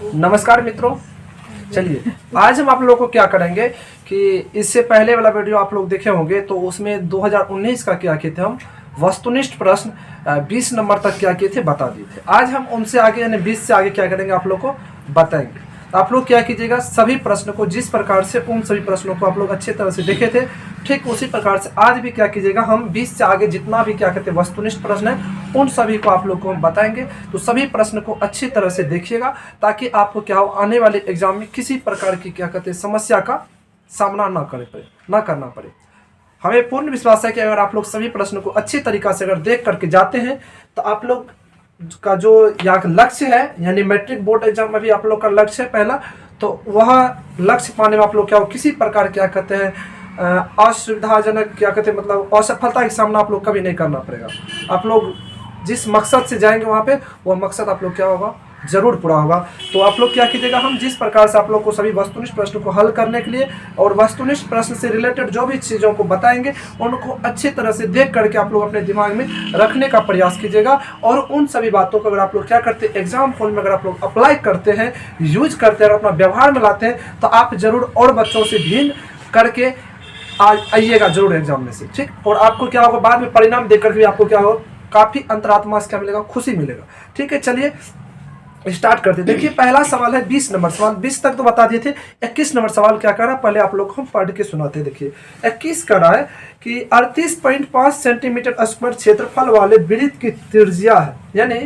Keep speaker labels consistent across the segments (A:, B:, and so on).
A: नमस्कार मित्रों, चलिए आज हम आप लोगों को क्या करेंगे कि इससे पहले वाला वीडियो आप लोग देखे होंगे तो उसमें 2019 का क्या किए थे हम वस्तुनिष्ठ प्रश्न 20 नंबर तक क्या किए थे बता दिए थे। आज हम उनसे आगे यानी 20 से आगे क्या करेंगे आप लोग को बताएंगे। आप लोग क्या कीजिएगा, सभी प्रश्न को जिस प्रकार से उन सभी प्रश्नों को आप लोग अच्छे तरह से देखे थे ठीक उसी प्रकार से आज भी क्या कीजिएगा, हम 20 से आगे जितना भी क्या कहते हैं वस्तुनिष्ठ प्रश्न है उन सभी को आप लोग को हम बताएंगे। तो सभी प्रश्न को अच्छी तरह से देखिएगा ताकि आपको क्या हो आने वाले एग्जाम में किसी प्रकार की क्या कहते हैं समस्या का सामना ना करना पड़े। हमें पूर्ण विश्वास है कि अगर आप लोग सभी प्रश्न को अच्छी तरीका से अगर देख करके जाते हैं तो आप लोग का जो यहाँ लक्ष्य है यानी मैट्रिक बोर्ड एग्जाम में भी आप लोग का लक्ष्य है पहला, तो वह लक्ष्य पाने में आप लोग क्या हो किसी प्रकार क्या कहते हैं असुविधाजनक क्या कहते हैं मतलब असफलता का सामना आप लोग कभी नहीं करना पड़ेगा। आप लोग जिस मकसद से जाएंगे वहाँ पे वह मकसद आप लोग क्या होगा जरूर पूरा होगा। तो आप लोग क्या कीजिएगा, हम जिस प्रकार से आप लोग को सभी वस्तुनिष्ठ प्रश्न को हल करने के लिए और वस्तुनिष्ठ प्रश्न से रिलेटेड जो भी चीज़ों को बताएंगे उनको अच्छी तरह से देख करके आप लोग अपने दिमाग में रखने का प्रयास कीजिएगा। और उन सभी बातों को अगर आप लोग क्या करते हैं एग्जाम हॉल में अगर आप लोग अप्लाई करते हैं, यूज करते हैं और अपना व्यवहार में लाते हैं तो आप जरूर और बच्चों से भिन्न करके आइएगा जरूर एग्जाम में से, ठीक। और आपको क्या होगा बाद में परिणाम देख करके आपको क्या होगा काफ़ी अंतरात्मा से क्या मिलेगा, खुशी मिलेगा, ठीक है। चलिए स्टार्ट करते। देखिए पहला सवाल है 20 नंबर सवाल, 20 तक तो बता दिए थे। 21 नंबर सवाल क्या कर रहा है पहले आप लोग हम पढ़ के सुनाते हैं। देखिए 21 कर रहा है कि 38.5 सेंटीमीटर स्क्वायर क्षेत्रफल वाले वृत्त की त्रिज्या है। यानी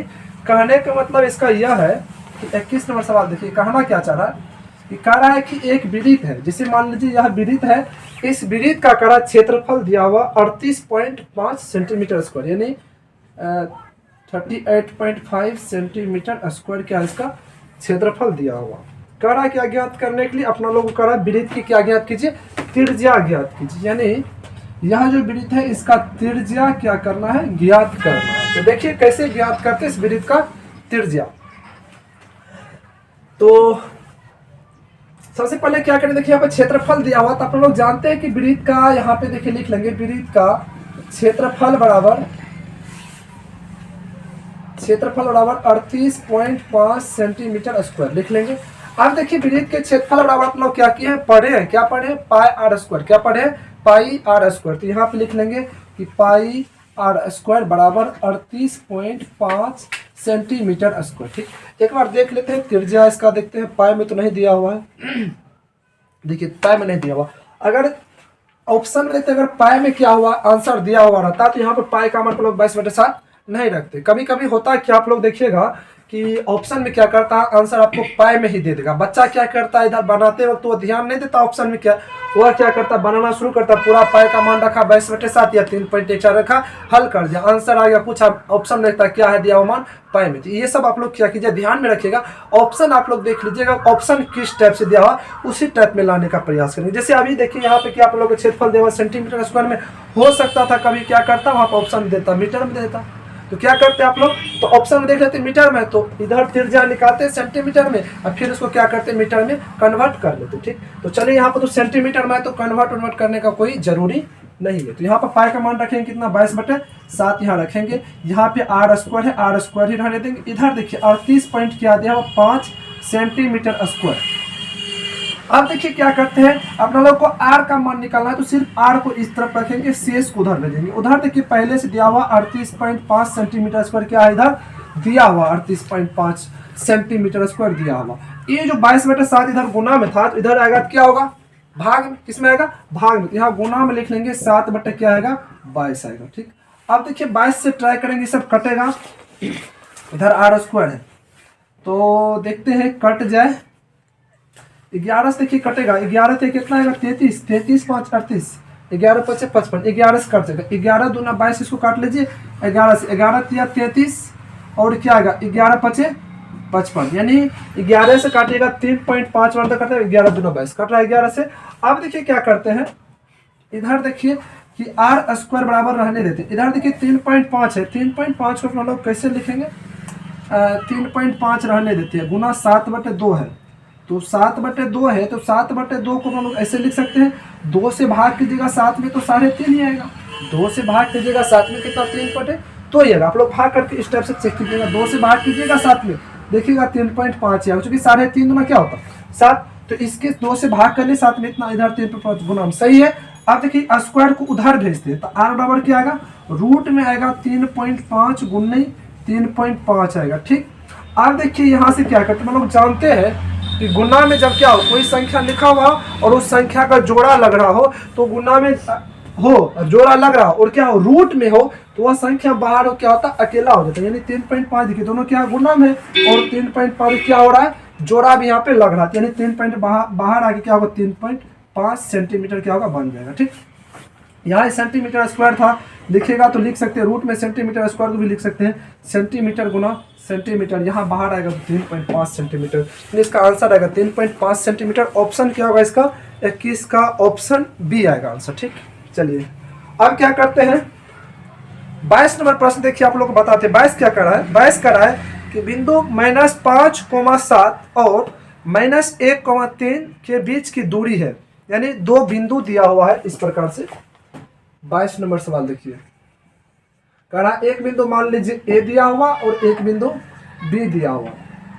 A: कहने का मतलब इसका यह है कि 21 नंबर सवाल देखिए कहना क्या चाह रहा है कि कह रहा है कि एक वृत्त है, जिसे मान लीजिए यह वृत्त है, इस वृत्त का करा क्षेत्रफल दिया हुआ 38.5 सेंटीमीटर स्क्वायर यानी 38.5 सेंटीमीटर स्क्वायर क्या इसका क्षेत्रफल दिया हुआ। करा क्या ज्ञात करने के लिए अपना लोगों को करा वृत्त की क्या ज्ञात कीजिए, त्रिज्या ज्ञात कीजिए। यानी यह जो वृत्त है इसका त्रिज्या क्या करना है, ज्ञात करना है। तो देखिए कैसे ज्ञात करते इस वृत्त का त्रिज्या। तो सबसे पहले क्या करें, देखिए यहाँ पे क्षेत्रफल दिया हुआ तो आप लोग जानते हैं कि वृत्त का यहाँ पे देखिए लिख लेंगे वृत्त का क्षेत्रफल बराबर 38.5 सेंटीमीटर स्क्वायर लिख लेंगे। अब देखिए वृत्त के क्षेत्रफल बराबर आप लोग क्या किए हैं पढ़े हैं, क्या पढ़े हैं पाई आर स्क्वायर, क्या पढ़े हैं पाई आर स्क्वायर। तो यहाँ पे लिख लेंगे कि पाई आर स्क्वायर बराबर 38.5 सेंटीमीटर स्क्वायर, ठीक। एक बार देख लेते हैं त्रिज्या इसका, देखते हैं पाई में तो नहीं दिया हुआ है देखिए पाई में नहीं दिया हुआ। अगर ऑप्शन में देखते अगर पाई में क्या हुआ आंसर दिया हुआ रहता तो यहाँ पर पाई का मान लोग 22/7 नहीं रखते। कभी कभी होता है कि आप लोग देखिएगा कि ऑप्शन में क्या करता है आंसर आपको पाई में ही दे देगा। बच्चा क्या करता है इधर बनाते वक्त वो ध्यान नहीं देता ऑप्शन में क्या, वह क्या करता बनाना शुरू करता पूरा पाई का मान रखा 22/7 या 3.14 रखा, हल कर दिया आंसर आ गया, कुछ ऑप्शन देखता क्या है दिया हुआ मान पाई में। तो ये सब आप लोग क्या कीजिए ध्यान में रखिएगा। ऑप्शन आप लोग देख लीजिएगा ऑप्शन किस टाइप से दिया हुआ उसी टाइप में लाने का प्रयास करेंगे। जैसे अभी देखिए यहाँ पे क्या आप लोग क्षेत्रफल दिया हुआ सेंटीमीटर स्क्वायर में, हो सकता था कभी क्या करता वहाँ पर ऑप्शन देता मीटर में देता, तो क्या करते हैं आप लोग तो ऑप्शन में देख लेते मीटर में, तो इधर त्रिज्या निकालते सेंटीमीटर में और फिर उसको क्या करते मीटर में कन्वर्ट कर लेते, ठीक। तो चलिए यहाँ पर तो सेंटीमीटर में तो कन्वर्ट करने का कोई जरूरी नहीं है। तो यहाँ पर पाई का मान रखेंगे कितना 22/7 यहाँ रखेंगे। यहाँ पे आर स्क्वायर है आर स्क्वायर ही रहने देंगे। इधर देखिए 38 पॉइंट क्या दिया 5 सेंटीमीटर स्क्वायर। अब देखिए क्या करते हैं अपना लोग को आर का मान निकालना है तो सिर्फ आर को इस तरफ रखेंगे, शेष को उधर भेजेंगे। उधर देखिए पहले से दिया हुआ 38.5 सेंटीमीटर स्क्वायर क्या है इधर दिया हुआ 38.5 सेंटीमीटर स्क्वायर दिया हुआ। ये जो 22/7 इधर गुना में था तो इधर आएगा क्या होगा भाग में, किसमें आएगा भाग में। यहाँ गुना में लिख लेंगे 7 बटे क्या आएगा 22 आएगा, ठीक। अब देखिए 22 से ट्राई करेंगे सब कटेगा, इधर आर स्क्वायर है तो देखते हैं कट जाए 11 से देखिए कटेगा 11 से कितना आएगा 33, 33 5 38, 11 5 55, 11 से कट जाएगा 11 दूना 22 इसको काट लीजिए 11 से 11 3 33 और क्या आएगा 11 5 55 यानी 11 से काटिएगा 3.5 बार तक कटेगा 11 दूना 22 कट रहा है 11 से। अब देखिए क्या करते हैं इधर देखिए कि आर स्क्वायर बराबर रहने देते हैं। इधर देखिए 3.5 है 3.5 को अपना लोग कैसे लिखेंगे 3.5 रहने देते हैं गुना 7/2 है तो 7/2 है तो 7/2 को हम लोग ऐसे लिख सकते हैं 2 से भाग कीजिएगा 7 में तो 3.5 ही आएगा। 2 से भाग कीजिएगा 7 में कितना 3/2 तो ही आएगा। आप लोग भाग करके इस टाइप से चेक कीजिएगा 2 से भाग कीजिएगा 7 में देखिएगा 3.5 है, क्योंकि 3.5 गुना क्या होता है 7, तो इसके 2 से भाग कर ले 7 में इतना, इधर 3.5 गुना, सही है। अब देखिए स्क्वायर को उधर भेजते हैं तो आर बराबर क्या आएगा, रूट में आएगा 3.5 गुने 3.5 आएगा, ठीक। अब देखिए यहाँ से क्या करते हैं, हम लोग जानते हैं कि गुना में जब क्या हो, कोई संख्या लिखा हुआ और उस संख्या का जोड़ा लग रहा हो, तो गुना में हो जोड़ा लग रहा हो और क्या हो रूट में हो, तो वह संख्या बाहर हो क्या होता है, अकेला हो जाता है। यानी 3.5 देखिए दोनों क्या गुना में और 3.5 क्या हो रहा है, जोड़ा भी यहाँ पे लग रहा है, यानी 3 पॉइंट बाहर आके क्या होगा 3.5 सेंटीमीटर क्या होगा बन जाएगा, ठीक। यहाँ सेंटीमीटर स्क्वायर था, लिखेगा तो लिख सकते हैं, रूट में सेंटीमीटर स्क्वायर को भी लिख सकते हैं, सेंटीमीटर गुना सेंटीमीटर, यहाँ बाहर आएगा तो 3.5 सेंटीमीटर, तो इसका आंसर आएगा 3.5 सेंटीमीटर। ऑप्शन क्या होगा इसका, 21 का ऑप्शन बी आएगा आंसर, ठीक। चलिए अब क्या करते हैं, 22 नंबर प्रश्न देखिए, आप लोग को बताते हैं 22 क्या कर रहा है। 22 कर रहा है कि बिंदु -5,7 और -1,3 के बीच की दूरी है, यानी दो बिंदु दिया हुआ है इस प्रकार से। 22 नंबर सवाल देखिए, कह रहा एक बिंदु मान लीजिए ए दिया हुआ और एक बिंदु बी दिया हुआ,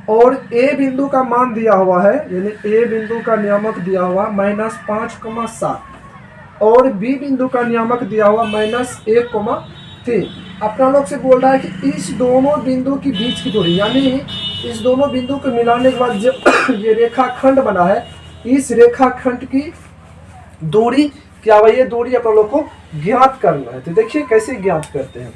A: और ए बिंदु का मान दिया हुआ है, यानी ए बिंदु का नियामक दिया हुआ -5,7 और बी बिंदु का नियामक दिया हुआ -1,3। अपना लोग से बोल रहा है कि इस दोनों बिंदु के बीच की दूरी, यानी इस दोनों बिंदु को मिलाने के बाद जो ये रेखाखंड बना है, इस रेखाखंड की दूरी क्या हुआ, ये दूरी आप लोग को ज्ञात करना है। तो देखिए कैसे ज्ञात करते हैं,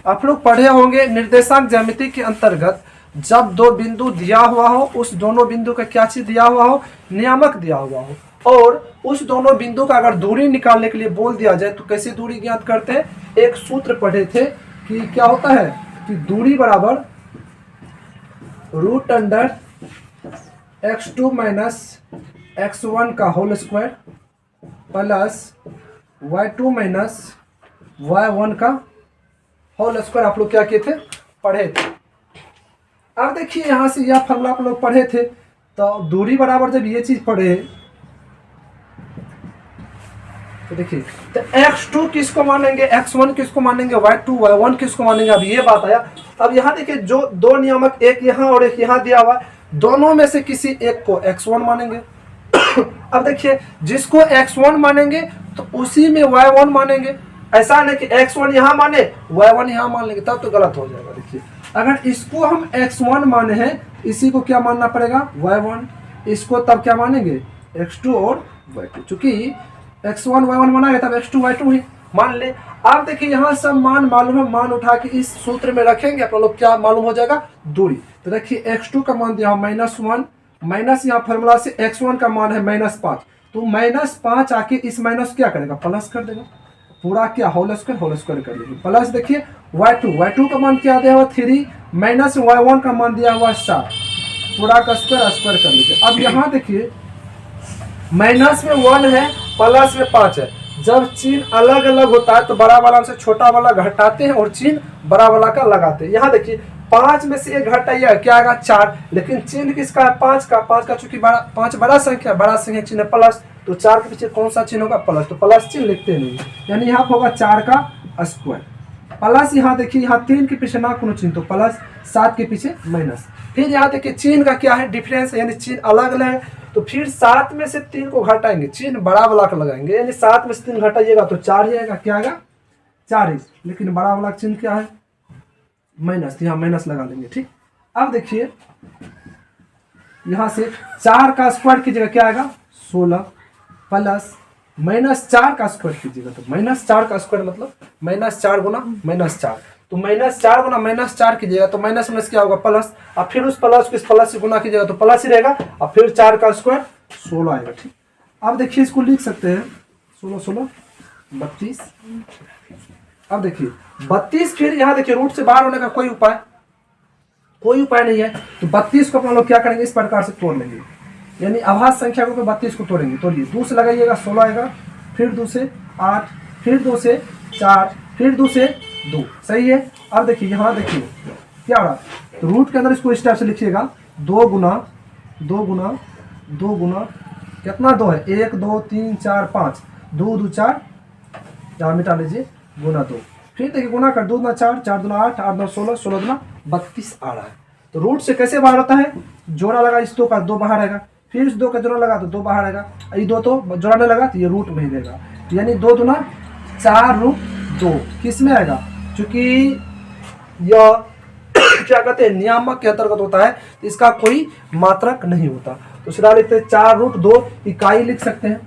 A: आप लोग पढ़े होंगे निर्देशांक ज्यामिति के अंतर्गत, जब दो बिंदु दिया हुआ हो, उस दोनों बिंदु का क्या चीज दिया हुआ हो, नियामक दिया हुआ हो, और उस दोनों बिंदु का अगर दूरी निकालने के लिए बोल दिया जाए तो कैसे दूरी ज्ञात करते हैं। एक सूत्र पढ़े थे कि क्या होता है कि दूरी बराबर √x2 - x1 का whole square plus y2 - y1 का होल स्क्वायर, आप लोग क्या किए थे, पढ़े थे। अब देखिए यहाँ से यह फॉर्मूला आप लोग पढ़े थे, तो दूरी बराबर जब ये चीज पढ़े तो देखिए, तो x2 किसको मानेंगे, x1 किसको मानेंगे, y2 y1 किसको मानेंगे, अब ये बात आया। अब यहाँ देखिए जो दो नियामक, एक यहाँ और एक यहाँ दिया हुआ, दोनों में से किसी एक को x1 मानेंगे। अब देखिए जिसको x1 मानेंगे तो उसी में y1 मानेंगे, ऐसा नहीं कि x1 यहाँ माने y1 यहाँ मान लेंगे, तब तो गलत हो जाएगा। देखिए अगर इसको हम x1 माने हैं, इसी को क्या मानना पड़ेगा, y1, इसको तब क्या मानेंगे, x2 और y2, चूंकि x1 y1 माना गया तब x2 y2 ही मान ले। आप देखिए यहाँ सब मान मालूम है, मान उठा के इस सूत्र में रखेंगे, आप लोग क्या मालूम हो जाएगा, दूरी। तो देखिए x2 का मान दिया -1, माइनस यहाँ फॉर्मूला से x1 का मान है -5, तो -5 आके इस माइनस क्या करेगा, प्लस कर देगा, पूरा क्या होल स्क्वायर कर लीजिए, प्लस देखिए y2 का मान क्या दिया हुआ 3 माइनस y1 का मान दिया हुआ 7, पूरा का स्क्वायर कर लीजिए। अब यहाँ देखिए माइनस में 1 है, प्लस में 5 है, जब चिन्ह अलग अलग होता है तो बड़ा वाला से छोटा वाला घटाते हैं और चिन्ह बड़ा वाला का लगाते हैं। यहाँ देखिए 5 में से 1 घटाइए क्या आएगा 4, लेकिन चिन्ह किसका है 5 का चूंकि 5 बड़ा संख्या चिन्ह प्लस, तो 4 के पीछे कौन सा चिन्ह होगा, प्लस, तो प्लस चिन्ह लिखते नहीं, यानी यहाँ होगा 4 का स्क्वायर प्लस। यहाँ देखिए यहाँ 3 के पीछे ना कोनो चिन्ह तो प्लस, 7 के पीछे माइनस। फिर यहाँ देखिए चिन्ह का क्या है डिफरेंस, यानी चिन्ह अलग अलग है, तो फिर 7 में से 3 को घटाएंगे, चिन्ह बड़ा वाला का लगाएंगे, यानी 7 में से 3 घटाइएगा तो 4 ही आएगा, क्या आएगा 4 ही, लेकिन बड़ा वाला चिन्ह क्या है माइनस, यहाँ माइनस लगा लेंगे, ठीक। अब देखिए यहाँ से 4 का स्क्वायर कीजिएगा क्या आएगा 16 प्लस -4 का स्क्वायर कीजिएगा तो -4 का स्क्वायर मतलब -4 गुना -4, तो -4 गुना -4 कीजिएगा तो माइनस में क्या होगा प्लस, और फिर उस प्लस को इस प्लस से गुना कीजिएगा तो प्लस ही रहेगा, और फिर 4 का स्क्वायर 16 आएगा, ठीक। अब देखिए इसको लिख सकते हैं 16 32। अब देखिए 32, फिर यहाँ देखिए रूट से बाहर होने का कोई उपाय नहीं है, तो 32 को अपना लोग क्या करेंगे इस प्रकार से तोड़ लेंगे, यानी अभाज्य संख्या को 32 को तोड़ेंगे, तोड़िए 2 से लगाइएगा 16 आएगा, फिर 2 से 8, फिर 2 से 4, फिर 2 से 2, सही है। अब देखिए यहाँ देखिए क्या हो रहा है, तो रूट के अंदर इसको इस टाइप से लिखिएगा 2 गुना कितना 2 है 1 2 3 4 5, 2 2 4, यहाँ मिटा लीजिए गुना 2, फिर देखिए गुना कर 2 दूना 4, 4 दूना 8, 8 दूना 16, 16 दूना 32 आ रहा है। तो रूट से कैसे बाहर होता है, जोड़ा लगा इस दो का, दो बाहर आएगा, फिर इस दो का जोड़ा लगा तो दो बाहर आएगा, ये दो तो जोड़ने लगा तो ये रूट में ही रहेगा, यानी 2 दूना 4 रूट 2 किस में आएगा, क्योंकि यह क्या कहते हैं नियामक के अंतर्गत होता है, तो इसका कोई मात्रक नहीं होता। तो सीधा लिखते हैं 4 रूट 2 इकाई लिख सकते हैं,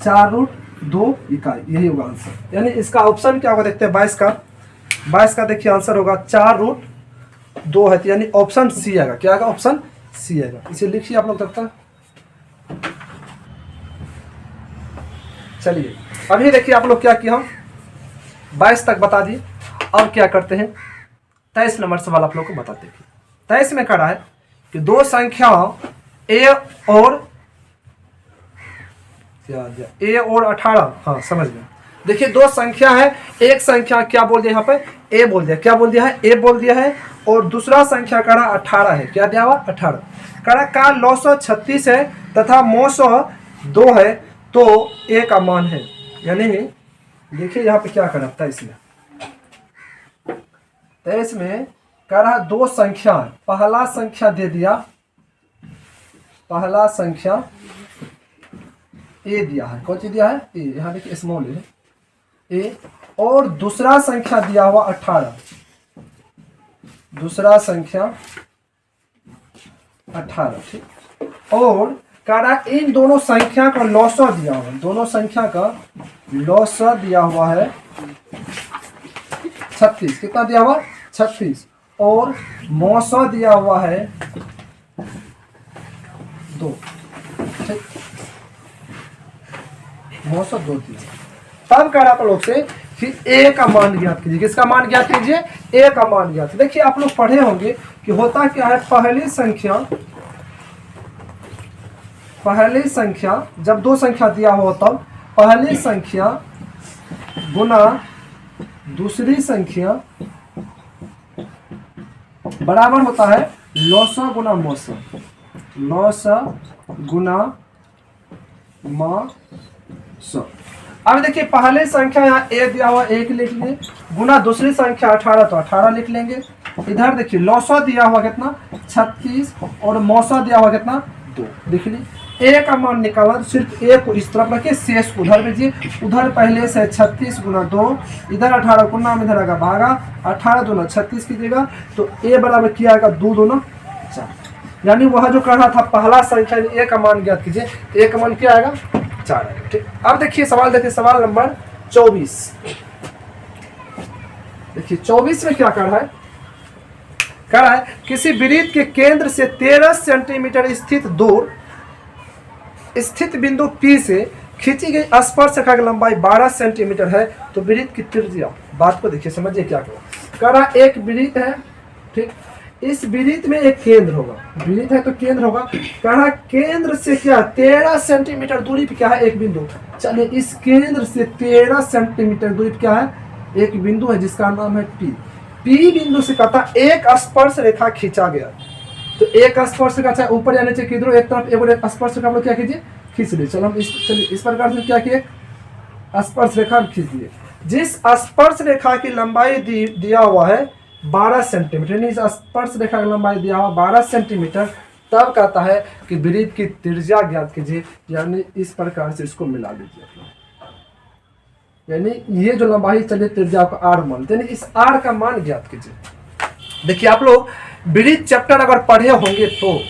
A: 4 रूट 2 इकाई, यही होगा आंसर। यानी इसका ऑप्शन क्या होगा देखते हैं 22 का देखिए आंसर होगा 4 रूट 2 है, यानी ऑप्शन सी आएगा। क्या आएगा, ऑप्शन सी आएगा। इसे लिखिए आप लोग तक तक। चलिए अभी देखिए आप लोग क्या किया, हम 22 तक बता दिए। अब क्या करते हैं 23 नंबर सवाल आप लोग को बताते हैं। 23 में कह रहा है कि दो संख्या ए और ए और 18, हाँ समझ गए। देखिए दो संख्या है, एक संख्या क्या बोल दिया यहाँ पे ए बोल दिया, क्या बोल दिया है ए बोल दिया है, और दूसरा संख्या कह रहा 18 है, क्या दिया हुआ 18। कह रहा का 936 है तथा 902 है तो ए का मान है। यानी देखिए यहाँ पे क्या करना था इसमें, तो इसमें कह रहा दो संख्या, पहला संख्या दे दिया, पहला संख्या ए दिया है, कौन सी दिया है ए, यहाँ देखिए स्मॉल है ए, और दूसरा संख्या दिया हुआ 18, दूसरा संख्या 18, ठीक। और कह रहा इन दोनों संख्या का लॉसा दिया हुआ, दोनों संख्या का लॉसा दिया हुआ है 36, कितना दिया हुआ 36, और मौसा दिया हुआ है 2, ठीक, मौसा 2 दिया। तब कह रहा आप लोग से कि ए का मान ज्ञात कीजिए, किसका मान ज्ञात कीजिए, ए का मान ज्ञात। देखिए आप लोग पढ़े होंगे कि होता क्या है, पहली संख्या जब दो संख्या दिया हो तब पहली संख्या गुना दूसरी संख्या बराबर होता है लौसा गुना मौसा, लौसा गुना मौसा। अब देखिए पहले संख्या यहाँ ए दिया हुआ 1 लिख लिए, गुना दूसरी संख्या 18 तो 18 लिख लेंगे। इधर देखिए लौसा दिया हुआ कितना 36 और मौसा दिया हुआ कितना 2 लिख ली। ए का मान निकालना तो सिर्फ ए को इस तरफ रखिए, शेष उधर भेजिए। उधर पहले से 36 गुना 2, इधर 18 गुना में इधर आएगा भागा, 18 दूना 36 कीजिएगा तो ए बराबर क्या आएगा 2 दूना 4। यानी वह जो कह रहा था पहला संख्या ए का मान ज्ञात कीजिए, ए का मान क्या आएगा 4 आएगा, ठीक। अब देखिए सवाल, देखिए सवाल नंबर 24। देखिए 24 में क्या कर रहा है, कह रहा है किसी वृत्त के केंद्र से 13 सेंटीमीटर स्थित बिंदु P से खींची गई स्पर्शरेखा की लंबाई 12 सेंटीमीटर है तो वृत्त की त्रिज्या। बात को देखिए समझिए क्या कह रहा है, एक वृत्त है, ठीक, इस वृत्त में एक केंद्र होगा, वृत्त है तो केंद्र होगा। कह रहा केंद्र से क्या 13 सेंटीमीटर दूरी पे क्या है एक बिंदु। चलिए इस केंद्र से 13 सेंटीमीटर दूरी पे क्या है एक बिंदु है जिसका नाम है P। P बिंदु से कहता एक स्पर्श रेखा खींचा गया, तो एक स्पर्श रेखा चाहे ऊपर या नीचे किधर एक तरफ एक स्पर्श रेखा हम लोग क्या कीजिए खींच लीजिए। चलो हम इस प्रकार से क्या किए स्पर्श रेखा खींच दिए। जिस स्पर्श रेखा की लंबाई दिया हुआ है 12 सेंटीमीटर, यानी इस स्पर्श रेखा की लंबाई दिया हुआ 12 सेंटीमीटर, तब कहता है कि वृत्त की त्रिज्या ज्ञात कीजिए। यानी इस प्रकार से इसको मिला लीजिए, यानी ये जो लंबाई चलिए त्रिज्या को r मान, यानी इस r का मान ज्ञात कीजिए। देखिए आप लोग वृत्त चैप्टर अगर पढ़े होंगे तो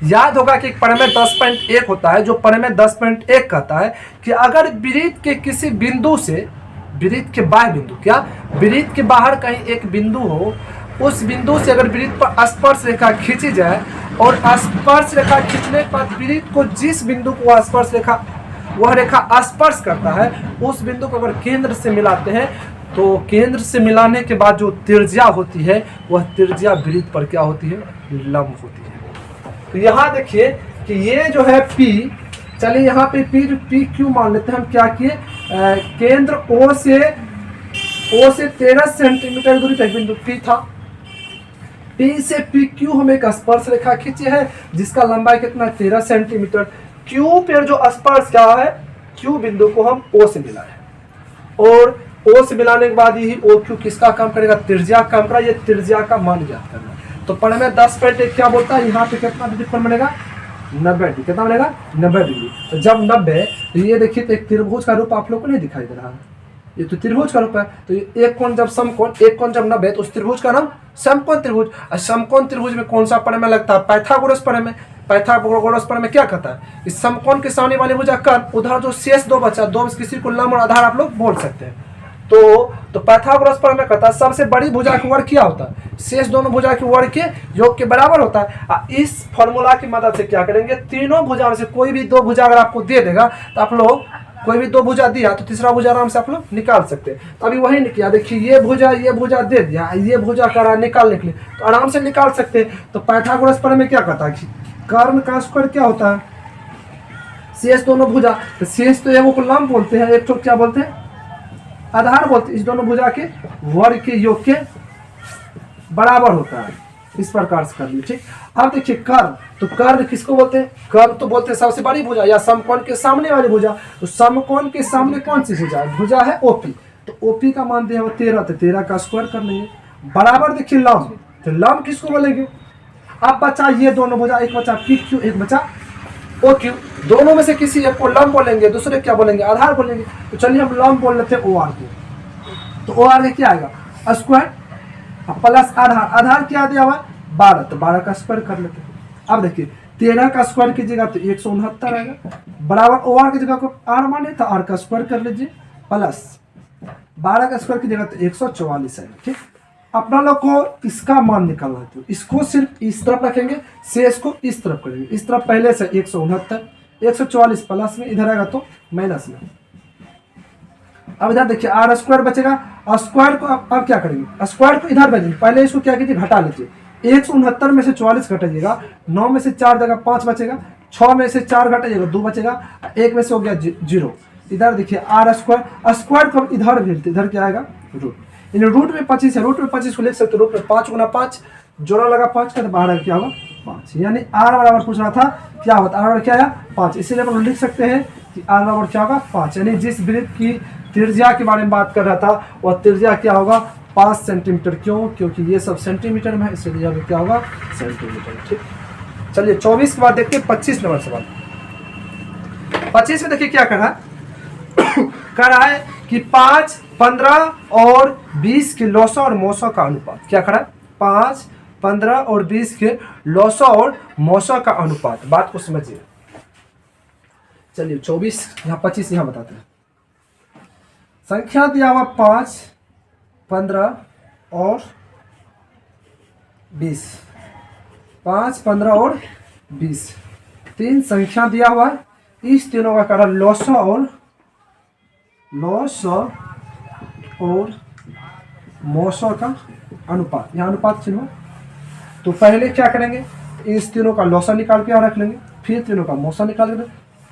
A: याद होगा कि परिमेय 10.1 होता है, जो परिमेय 10.1 कहता है कि अगर वृत्त के किसी बिंदु से, वृत्त के बाह्य बिंदु, क्या वृत्त के बाहर कहीं एक बिंदु हो, उस बिंदु से अगर वृत्त पर स्पर्श रेखा खींची जाए और स्पर्श रेखा खींचने पर वृत्त को जिस बिंदु को वह रेखा स्पर्श करता है उस बिंदु को अगर केंद्र से मिलाते हैं तो केंद्र से मिलाने के बाद जो त्रिज्या होती है वह त्रिज्या वृत्त पर क्या होती है लंब होती है। तो यहाँ देखिए कि ये जो है P, चलिए यहाँ पे P क्यों मान लेते हैं हम, क्या किए केंद्र O से 13 सेंटीमीटर दूरी पर बिंदु P था, P से PQ हम एक स्पर्श रेखा खींचे है जिसका लंबाई कितना 13 सेंटीमीटर। Q पर जो स्पर्श क्या है Q बिंदु को हम O से मिला है और ओ से मिलाने के बाद यही ओ क्यू किसका काम करेगा, त्रिज्या काम करेगा, ये त्रिज्या का मान ज्ञात करना। तो पढ़े में 10.1 क्या बोलता है, यहाँ पे कितना डिग्री कोण बनेगा, 90 डिग्री, कितना बनेगा 90 डिग्री। तो जब 90, तो ये देखिए तो एक त्रिभुज का रूप आप लोग को नहीं दिखाई दे रहा है, ये तो त्रिभुज का रूप है। तो एक कोण जब समकोण, एक कोण जब 90, तो उस त्रिभुज का नाम समकोण त्रिभुज। और समकोण त्रिभुज में कौन सा पढ़े में लगता है, पाइथागोरस पढ़े में। पाइथागोरस पढ़े में क्या कहता है, इस समकोण के सामने वाली भुजा कर्व, उधर जो शेष दो बचा, दो किसी को लंब और आधार आप लोग बोल सकते हैं। तो पाइथागोरस पढ़े में कहता है सबसे बड़ी भुजा की वर्ग क्या होता है, शेष दोनों भुजा की वर्ग के योग के बराबर होता है। इस फॉर्मूला की मदद से क्या करेंगे, तीनों भुजा में से कोई भी दो भुजा अगर आपको दे देगा, तो आप लोग कोई भी दो भुजा दिया तो तीसरा भुजा आराम से आप लोग निकाल सकते हैं। तो अभी वही नहीं किया, देखिए ये भुजा दे दिया, ये भुजा करा निकालने के लिए, तो आराम से निकाल सकते हैं। तो पाइथागोरस पढ़े में क्या कहता है, कर्ण का स्क्वायर क्या होता है, शेष दोनों भुजा, तो शेष तो एगो को लंब बोलते हैं, एक तो क्या बोलते हैं, आधार बोलते हैं। इस दोनों भुजा के वर्ग के योग के बराबर होता है, इस प्रकार से कर लीजिए, ठीक। अब देखिए कर्ण, तो कर्ण किसको बोलते हैं, कर्ण तो बोलते हैं सबसे बड़ी भुजा या समकोण के सामने वाली भुजा। तो समकोण के सामने कौन सी भुजा है, भुजा है ओपी। तो ओपी का मान दिया 13, तो 13 का स्क्वायर कर लेंगे, बराबर देखिए लंब, तो लंब किसको बोलेंगे। अब बचा ये दोनों भुजा, एक बचा पी क्यू, एक बचा ओ क्यू, दोनों में से किसी एक को लंब बोलेंगे, दूसरे क्या बोलेंगे, आधार बोलेंगे। तो चलिए हम लंब बोल लेते हैं ओ आर को। तो ओ आर में क्या आएगा, स्क्वायर प्लस आधार, आधार क्या दिया हुआ 12, तो 12 का स्क्वायर कर लेते हैं। अब देखिए 13 का स्क्वायर कीजिएगा तो 169 आएगा, बराबर ओ आर की जगह को आर माने तो आर का स्क्वायर कर लीजिए, प्लस 12 का स्क्वायर कीजिएगा तो 144 आएगा, ठीक। अपना लोग को इसका मान निकालना है, तो इसको सिर्फ इस तरफ रखेंगे, शेष को इस तरफ करेंगे। इस तरफ पहले से 169, 144 प्लस में, इधर आएगा तो माइनस में। अब इधर देखिए आर स्क्वायर बचेगा, स्क्वायर को अब क्या करेंगे, स्क्वायर को इधर भेजेंगे, पहले इसको क्या कीजिए घटा लीजिए। 169 में से 44 घटाइएगा, 9 में से 4 जगह 5 बचेगा, 6 में से 4 घटाइएगा 2 बचेगा, 1 में से हो गया 0। इधर देखिए आर स्क्वायर, स्क्वायर को इधर भेजते, इधर क्या आएगा रूट, इन रूट में 25 है, रूट में 25 को लिख सकते, रूट में 5 गुना 5, जोड़ा लगा 5 का, तो बाहर क्या होगा 5, यानी आर बराबर पूछ रहा था क्या होता, आर बराबर क्या आया 5, इसीलिए हम लिख सकते हैं कि आर बराबर क्या होगा 5, यानी जिस वृत्त की त्रिज्या के बारे में बात कर रहा था वह त्रिज्या क्या होगा 5 सेंटीमीटर। क्यों, क्योंकि ये सब सेंटीमीटर में है, इसलिए यहाँ पे क्या होगा सेंटीमीटर, ठीक। चलिए 24 के बाद देखते हैं 25 नंबर सवाल। 25 में देखिए क्या कर रहा है कह रहा है कि 5, 15 और 20 के लौसा और मौसा का अनुपात, क्या कर रहा है 5, 15 और 20 के लौसा और मौसा का अनुपात, बात को समझिए। चलिए 24 यहाँ 25 यहाँ बताते हैं। संख्या दिया हुआ 5, 15 और 20, 5, 15 और 20, 3 संख्या दिया हुआ है। इस तीनों का कारण लौसा और मौसा का अनुपात, यहाँ अनुपात चिन्ह। तो पहले क्या करेंगे, इस तीनों का लौसा निकाल के यहाँ रख लेंगे, फिर तीनों का मौसा निकाल के,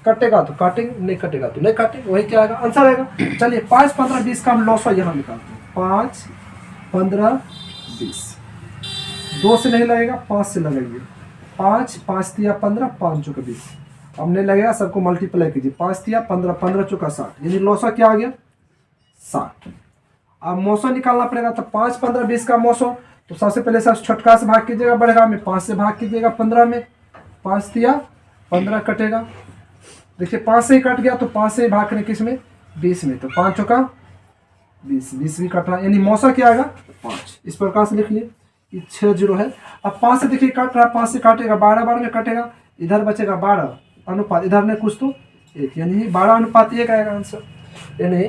A: कटेगा तो काटेंगे, नहीं कटेगा तो नहीं काटेंगे, वही क्या आएगा आंसर आएगा। चलिए 5, 15, 20 का हम लौसा यहाँ निकालते हैं, 5, 15, 20, 2 से नहीं लगेगा 5 से लगाइए, 5, 5 तिया 15, 5 चौका 20, अब नहीं लगेगा, सबको मल्टीप्लाई कीजिए, 5 तिया 15, 15 चौका 60, यानी लौसा क्या आ गया 60। अब मौसा निकालना पड़ेगा, तो 5, 15, 20 का मौसा, तो सबसे पहले सब छोटका से भाग कीजिएगा, बढ़ेगा में 5 से भाग कीजिएगा 15 में, 5 तिया 15 कटेगा, देखिए 5 से ही कट गया, तो 5 से ही भाग करें किस में 20 में, तो 5 चौका 20, 20 भी कट रहा है, यानी मौसा क्या आएगा 5। इस प्रकार से लिख लिए, 6 0 है। अब 5 से देखिए कट रहा है, 5 से काटेगा 12, 12 में कटेगा, इधर बचेगा 12 अनुपात, इधर में कुछ तो 1, यानी 12 अनुपात 1 आएगा आंसर, यानी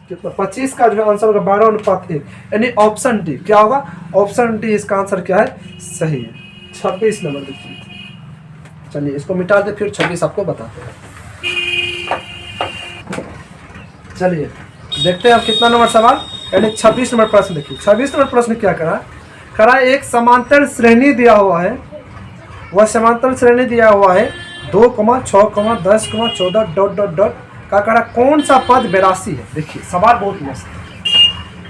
A: कितना 25 का जो है आंसर होगा 12 अनुपात 1, यानी ऑप्शन डी क्या होगा, ऑप्शन डी इसका आंसर क्या है सही है। 26 नंबर देखिए, चलिए इसको मिटा दे, फिर 26 आपको बताते हैं। चलिए देखते हैं अब कितना नंबर सवाल, यानी 26 नंबर प्रश्न देखिए। 26 नंबर प्रश्न क्या करा एक समांतर श्रेणी दिया हुआ है, वह समांतर श्रेणी दिया हुआ है 2, 6, 10, 14 डॉट डॉट डॉट का करा कौन सा पद 82 है। देखिए सवाल बहुत मस्त है,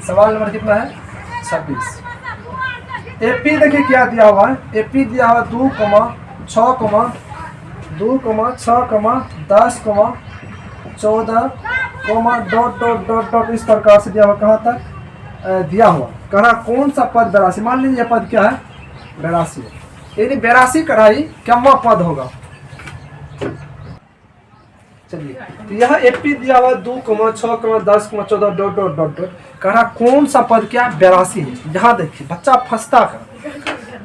A: सवाल नंबर कितना है 26। एपी देखिए क्या दिया हुआ है, एपी दिया हुआ 2, 6, 10, 14, comma dot dot dot dot इस प्रकार से दिया हुआ, कहाँ तक दिया हुआ, कहा कौन सा पद 82, मान लीजिए यह पद क्या है 82 है, यानी 82 कढ़ाई क्या पद होगा। चलिए तो यह एपी दिया हुआ 2, 6, 10, 14 डॉट डॉट डॉट डॉट, कहा कौन सा पद क्या 82 है। यहाँ देखिए बच्चा फंसता का,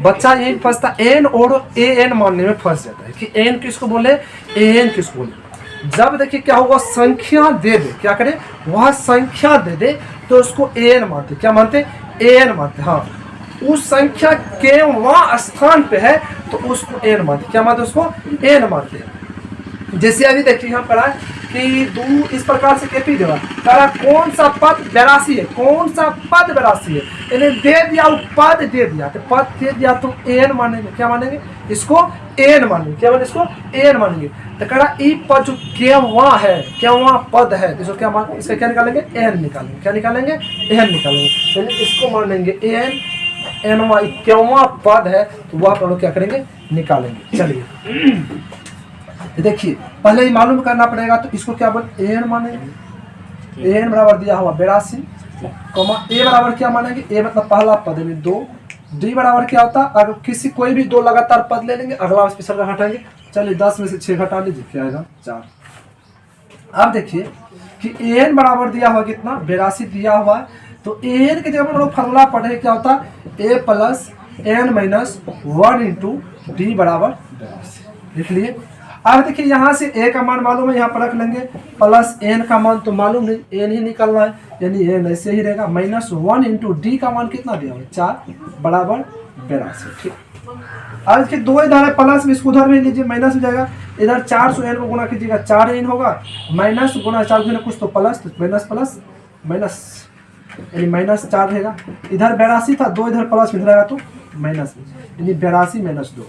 A: बच्चा यही फंसता एन और ए एन मानने में फंस जाता है कि एन किसको बोले ए एन किसको बोले। जब देखिए क्या होगा संख्या दे दे, क्या करे वह संख्या दे दे तो उसको ए एन मानते, क्या मानते ए एन मानते। हाँ उस संख्या के वहाँ स्थान पे है तो उसको एन मानते, क्या मानते उसको एन मानते। जैसे अभी देखिए यहाँ पर है कि 2 इस प्रकार से केपी देगा, कहा कौन सा पद 82 है, कौन सा पद 82 है, यानी दे दिया पद दे दिया, तो पद दे दिया तो एन मानेंगे, क्या मानेंगे इसको एन मानेंगे, क्या माने इसको एन मानेंगे। तो कहा ई पद जो केवा है, केवा पद है, इसको क्या मान, इसका क्या निकालेंगे एन निकालेंगे, क्या निकालेंगे एन निकालेंगे, यानी इसको मानेंगे एन, एन वाई केवा पद है तो वह हम लोग क्या करेंगे निकालेंगे। चलिए देखिए पहले ही मालूम करना पड़ेगा, तो इसको क्या बोल एन मानेंगे, एन बराबर दिया हुआ 82, ए बराबर क्या मानेंगे ए मतलब पहला पद में 2, डी बराबर क्या होता है अगर किसी कोई भी 2 लगातार पद ले लेंगे, अगला स्पेशल का हटाएंगे। चलिए 10 में से 6 घटा लीजिए, क्या आएगा 4। अब देखिए कि एन बराबर दिया हुआ कितना 82 दिया हुआ है, तो एन के जब हम लोग फॉर्मूला पढ़े क्या होता है A plus N minus 1 into D बराबर 82 लिख लिए। अब देखिए यहाँ से ए का मान मालूम है, यहाँ पर रख लेंगे, प्लस एन का मान तो मालूम नहीं, एन ही निकलना है, यानी एन ऐसे ही रहेगा, माइनस 1 इंटू डी का मान कितना दिया हुआ 4 बराबर 82। ठीक, अब देखिए 2 इधर है प्लस में, इसको उधर भी लीजिए माइनस हो जाएगा, इधर 4 से एन को गुना कीजिएगा 4 एन होगा, माइनस गुना 4 गुना कुछ तो प्लस, तो माइनस प्लस माइनस यानी माइनस 4 रहेगा, इधर 82 था 2 इधर प्लस में रहेगा तो माइनस में, यानी 82 माइनस 2,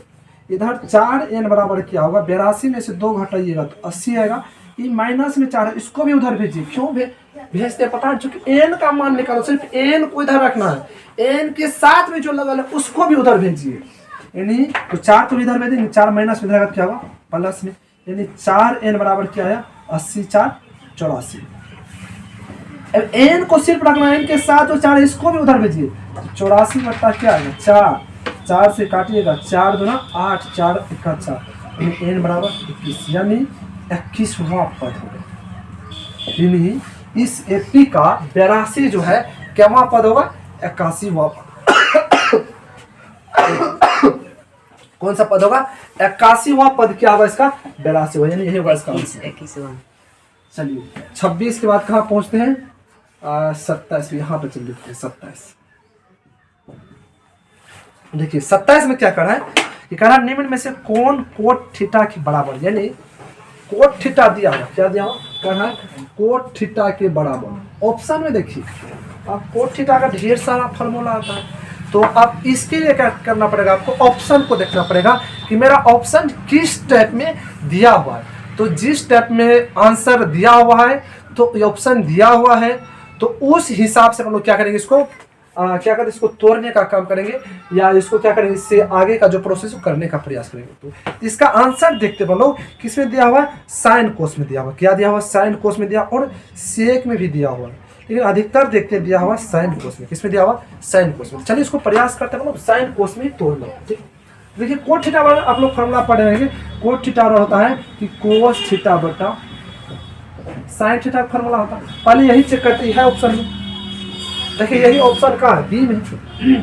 A: इधर 4 एन बराबर क्या होगा 82 में से 2 घटाइएगा तो 80 आएगा, ये माइनस में 4 है, इसको भी उधर भेजिए, क्यों भेजते पता है, चूंकि एन का मान निकालो, सिर्फ एन को इधर रखना है, एन के साथ में जो लगा है उसको भी उधर भेजिए, यानी तो 4 को इधर भेजेंगे, 4 माइनस में रहेगा क्या होगा प्लस में, यानी 4 एन बराबर क्या है 80 4 84। अब एन को सिर्फ रखना है, एन के साथ जो 4 इसको भी उधर भेजिए, 84 बट्टा क्या आएगा 4 से काटिएगा 4 दूना 8 4 1 4, एन बराबर 21, यानी 21वां पद हो गया। यानी इस एपी का 82 जो है क्या पद होगा 81वां पद। कौन सा पद होगा 81वां पद क्या होगा इसका 82 होगा, यानी यही होगा इसका 21वां। चलिए 26 के बाद कहाँ पहुंचते हैं 27, यहाँ पे चल लेते हैं 27। देखिए 27 में क्या करा है कि कहा निम्न में से कौन कोट थीटा के बराबर, यानी कोट थीटा दिया हुआ, क्या दिया हुआ कहा कोट थीटा के बराबर। ऑप्शन में देखिए अब कोट थीटा का ढेर सारा फार्मूला आता है, तो अब इसके लिए क्या करना पड़ेगा आपको ऑप्शन को देखना पड़ेगा कि मेरा ऑप्शन किस टाइप में दिया हुआ है। तो जिस टाइप में आंसर दिया हुआ है तो ऑप्शन दिया हुआ है, तो उस हिसाब से हम लोग क्या करेंगे इसको क्या करें इसको तोड़ने का काम करेंगे, या इसको क्या करेंगे इससे आगे का जो प्रोसेस करने का प्रयास करेंगे। तो इसका आंसर देखते बोलो किसमें दिया हुआ साइन कोस में दिया हुआ, क्या दिया हुआ साइन कोस में दिया, और सेक में भी दिया हुआ, लेकिन अधिकतर देखते दिया हुआ साइन कोस में, किसमें दिया हुआ साइन कोस में। चलिए इसको प्रयास करते बोलो साइन कोस में तोड़ लो। ठीक, देखिए कोट थीटा वाला आप लोग फॉर्मूला पढ़ रहेंगे, कोट थीटा होता है कि कोस थीटा बटा साइन थीटा का फॉर्मूला होता है। पहले यही चेक करते हैं ऑप्शन में, देखिए यही ऑप्शन का है बी में,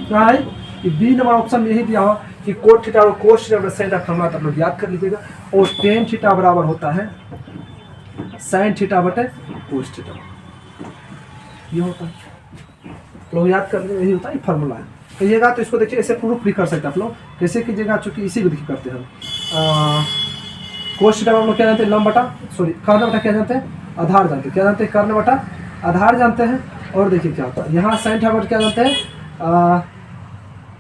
A: क्या है कि बी नंबर ऑप्शन में यही दिया हुआ कि कोट थीटा और कोस थीटा बटा साइन थीटा फॉर्मूला आप लोग याद कर लीजिएगा, और टेन थीटा बराबर होता है साइन थीटा बटे कोस थीटा, ये होता है लोग याद कर लीजिए, यही होता है फॉर्मूला है। कहिएगा तो इसको देखिए ऐसे प्रूफ भी कर सकते हैं आप लोग, कैसे कीजिएगा चूंकि इसी को देखिए करते हैं कोस थीटा हम लोग क्या जानते हैं लंब बटा सॉरी कर्ण बटा क्या जानते हैं आधार जानते हैं, क्या जानते हैं कर्ण बटा आधार जानते हैं, और देखिए क्या होता है यहाँ साइन थीटा बटा क्या जानते हैं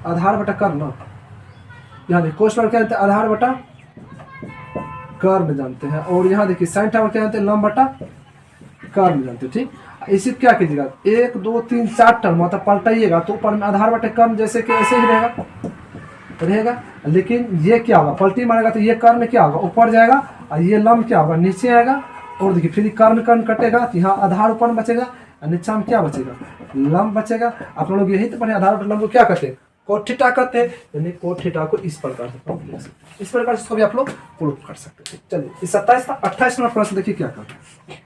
A: आधार बटा कर्ण, यहाँ देखिए कोस बटा क्या जानते हैं आधार बटा कर्ण जानते हैं, और यहाँ देखिए साइन थीटा बटा क्या जानते हैं लंब बटा कर्ण जानते हैं। ठीक, इसी क्या कीजिएगा 1 2 3 4 टर्म मतलब पलटाइएगा तो ऊपर में आधार बटे कर्ण जैसे कि ऐसे ही रहेगा, लेकिन ये क्या होगा पलटी मारेगा तो ये कर्ण क्या होगा ऊपर जाएगा, और ये लंब क्या होगा नीचे आएगा, और देखिए फिर कर्ण कर्ण कटेगा तो यहाँ आधार उपन बचेगा और नीचा में क्या बचेगा, लंब बचेगा। आप लोग यही तो पढ़े आधार और लंब को क्या कहते हैं, कोट थीटा कहते हैं। यानी कोट थीटा को इस प्रकार से प्रूफ कर सकते हैं, इस प्रकार से इसको भी आप लोग प्रूफ कर सकते हैं। चलिए इस 28 नंबर प्रश्न देखिए क्या करते हैं।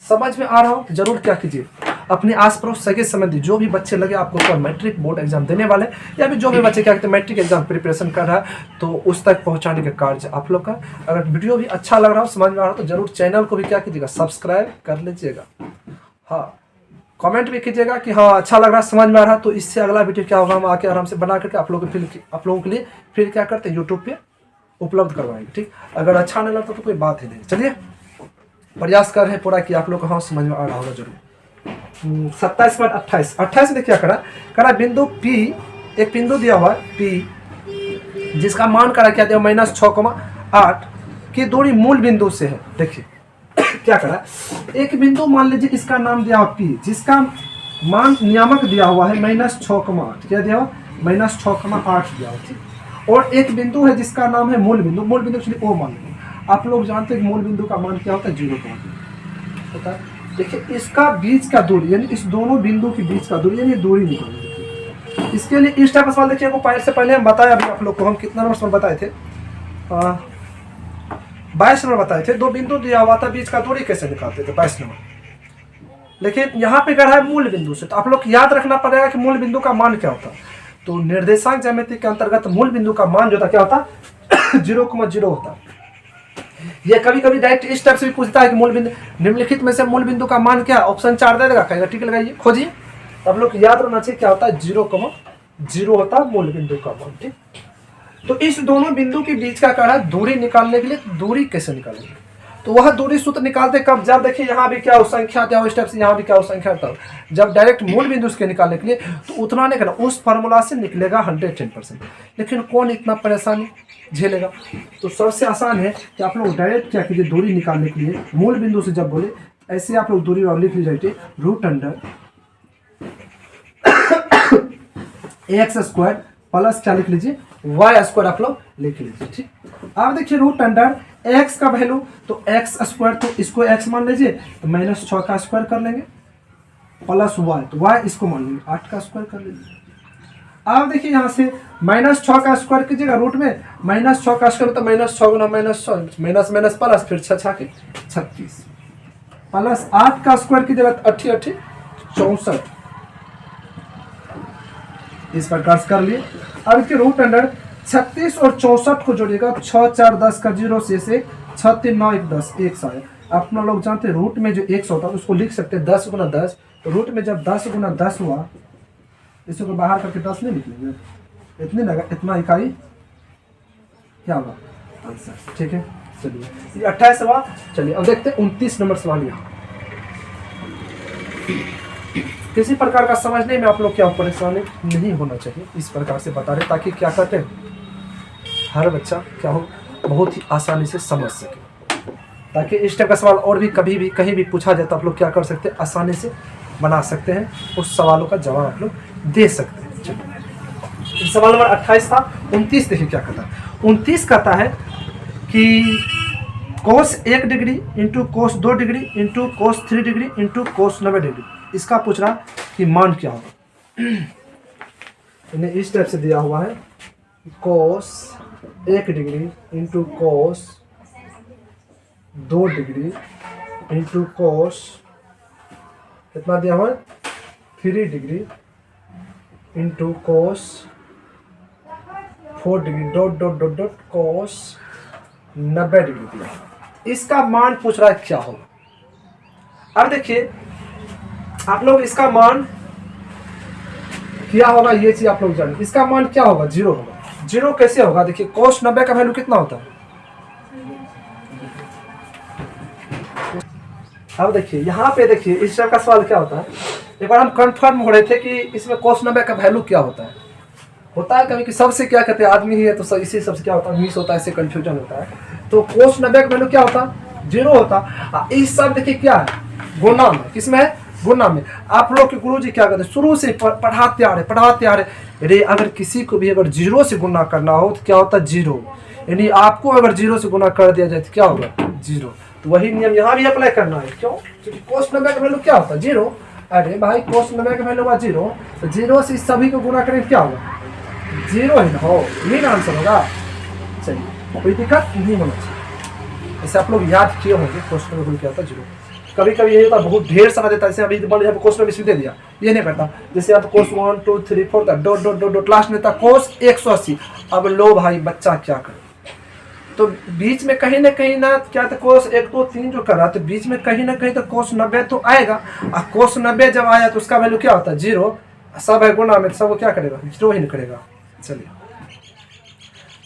A: समझ में आ रहा हो तो जरूर क्या कीजिए, अपने आस पड़ोस सगे संबंधी जो भी बच्चे लगे आपको मैट्रिक बोर्ड एग्जाम देने वाले, या भी जो भी बच्चे क्या कहते हैं मैट्रिक एग्जाम प्रिपरेशन कर रहा है, तो उस तक पहुंचाने का कार्य आप लोग का। अगर वीडियो भी अच्छा लग रहा हो, समझ में आ रहा हो, तो जरूर चैनल को भी क्या कीजिएगा, सब्सक्राइब कर लीजिएगा। हाँ, कमेंट भी कीजिएगा कि हाँ अच्छा लग रहा है, समझ में आ रहा है, तो इससे अगला वीडियो क्या होगा हम आके आराम से बना करके आप लोगों के लिए फिर क्या करते हैं यूट्यूब पे उपलब्ध करवाएंगे। ठीक, अगर अच्छा नहीं लगता तो कोई बात ही नहीं। चलिए प्रयास कर रहे हैं पूरा कि आप लोग को हाँ समझ में आ रहा होगा जरूर। 27 के बाद 28 में क्या करा बिंदु P, एक बिंदु दिया हुआ है P जिसका मान करा क्या दिया -6,8 की दूरी मूल बिंदु से है। देखिए क्या करा, एक बिंदु मान लीजिए इसका नाम दिया हुआ P, जिसका मान नियामक दिया हुआ है -6,8, क्या दिया हुआ -6,8 दिया हुआ। ठीक, और एक बिंदु है जिसका नाम है मूल बिंदु, मूल बिंदु चलिए O मान लीजिए। आप लोग जानते हैं कि मूल बिंदु का मान क्या होता है, 0 होता है। देखिए इसका बीच का दूरी, यानी इस दोनों बिंदु के बीच का दूरी, यानी दूरी निकालनी। इसके लिए इस टाइप का सवाल देखिए, पहले से पहले हम बताया अभी आप लोग को, हम कितना नंबर सवाल बताए थे, 22 नंबर बताए थे। दो बिंदु दिया हुआ था, बीच का दूरी कैसे निकालते थे, 22 नंबर। लेकिन यहाँ पे गढ़ा है मूल बिंदु से, तो आप लोग याद रखना पड़ेगा कि मूल बिंदु का मान क्या होता है। तो निर्देशांक ज्यामिति के अंतर्गत मूल बिंदु का मान जो था क्या होता 0,0 होता। ये कभी कभी डायरेक्ट इस टाइप से भी पूछता है कि मूल बिंदु निम्नलिखित में से मूल बिंदु का मान क्या, ऑप्शन 4 दे देगा, कहेगा ठीक लगाइए खोजिए। अब लोग याद रखना चाहिए क्या होता है 0,0 होता है मूल बिंदु का मान। ठीक, तो इस दोनों बिंदु के बीच का कहा दूरी निकालने के लिए, दूरी कैसे निकालेंगे, तो वह दूरी सूत्र निकालते कब, जब देखिए यहाँ भी क्या हो संख्या क्या हो, स्टेप से यहाँ भी क्या हो संख्या, तब जब डायरेक्ट मूल बिंदु के निकालने के लिए तो उतना नहीं करना, उस फार्मूला से निकलेगा 110%। लेकिन कौन इतना परेशानी झेलेगा, तो सबसे आसान है कि आप लोग डायरेक्ट क्या कीजिए, दूरी निकालने के लिए मूल बिंदु से जब बोले ऐसे आप लोग दूरी लिख लीजिए √x² प्लस क्या लिख लीजिए y² आप लोग लिख लीजिए। ठीक, अब देखिए √x का वैल्यू तो x², तो इसको x मान लीजिए, तो -6 का स्क्वायर कर लेंगे, प्लस y, तो y इसको मान लेंगे 8 का स्क्वायर कर लीजिए। अब देखिए यहाँ से -6 का स्क्वायर कीजिएगा, रूट में -6 का स्क्वायर तो -6 गुना -6 माइनस प्लस फिर 6 के 36 प्लस 8 का स्क्वायर कीजिएगा 8 64, इस प्रकार से कर लिए। अब इसके √36 और 64 को जोड़िएगा, 6 4 10 का 0 से 6 3 9 1 10 100 है। अपना लोग जानते हैं रूट में जो 100 होता है उसको लिख सकते हैं 10 गुना 10, तो रूट में जब 10 गुना 10 हुआ, इसको बाहर करके 10 नहीं निकलेंगे, इतनी लगा, इतना इकाई क्या होगा आंसर। ठीक है, चलिए ये 28 सवाल। चलिए अब देखते हैं 29 नंबर सवाल। यहाँ किसी प्रकार का समझने में आप लोग क्या परेशानी नहीं होना चाहिए, इस प्रकार से बता रहे ताकि क्या करते हैं हर बच्चा क्या हो बहुत ही आसानी से समझ सके, ताकि इस टाइप का सवाल और भी कभी भी कहीं भी पूछा जाए तो आप लोग क्या कर सकते हैं, आसानी से बना सकते हैं, उस सवालों का जवाब आप लोग दे सकते हैं। चलिए सवाल नंबर 28 था। 29 देखिए क्या कहता है, 29 कहता है कि cos 1 degree into cos 2 degree into cos 3 degree into cos 90 degree, इसका पूछ रहा कि मान क्या होगा। इन्हें इस टाइप से दिया हुआ है cos 1 degree into cos 2 degree into cos कितना दिया हुआ है 3 degree into cos 4 degree dot dot dot dot cos 90 degree दिया। इसका मान पूछ रहा है क्या होगा। अब देखिए आप लोग इसका मान क्या होगा, ये चीज आप लोग जानिए, इसका मान क्या होगा 0 होगा। 0 कैसे होगा, देखिए cos 90 का वैल्यू कितना होता है। अब देखिए यहाँ पे देखिए इस टाइप का सवाल क्या होता है, एक बार हम कंफर्म हो रहे थे कि इसमें cos 90 का वैल्यू क्या होता है कभी कि सबसे क्या कहते हैं आदमी ही है तो इसी सबसे क्या होता है मिस होता है, इससे कंफ्यूजन होता है। तो cos 90 का वैल्यू क्या होता 0 होता। इस सब देखिए क्या है गुणा में, किसमें है गुणा में। आप लोग के गुरुजी क्या कहते हैं शुरू से पढ़ाते आ रहे अरे अगर किसी को भी अगर 0 से गुणा करना हो तो क्या होता है 0, यानी आपको अगर 0 से गुणा कर दिया जाए तो क्या होगा 0। तो वही नियम यहाँ भी अप्लाई करना है। क्यों? क्योंकि कोस 90 का वैल्यू क्या होता है? 0। अरे भाई कोस 90 का वैल्यू हुआ 0, तो 0 से इस सभी को गुना करें क्या होगा? 0 ही ना हो, यही ना आंसर होगा। चलिए कोई दिक्कत नहीं होना चाहिए। ऐसे आप लोग याद किए होंगे क्वेश्चन में क्या होता है 0। कभी कभी ये होता है बहुत ढेर सारा देता है, जैसे अभी मान लीजिए क्वेश्चन में दे दिया, ये नहीं करता। जैसे आप कोस 1 2 3 4 dot dot dot dot last में था कोस 180। अब लो भाई बच्चा क्या करे, तो बीच में कहीं ना क्या था कोस 1 2 3 जो करा, तो बीच में कहीं ना कहीं तो कोस 90 तो आएगा। और कोस 90 जब आया तो उसका वैल्यू क्या होता है? 0। सब है गुना में, सब वो क्या करेगा? 0 ही करेगा। चलिए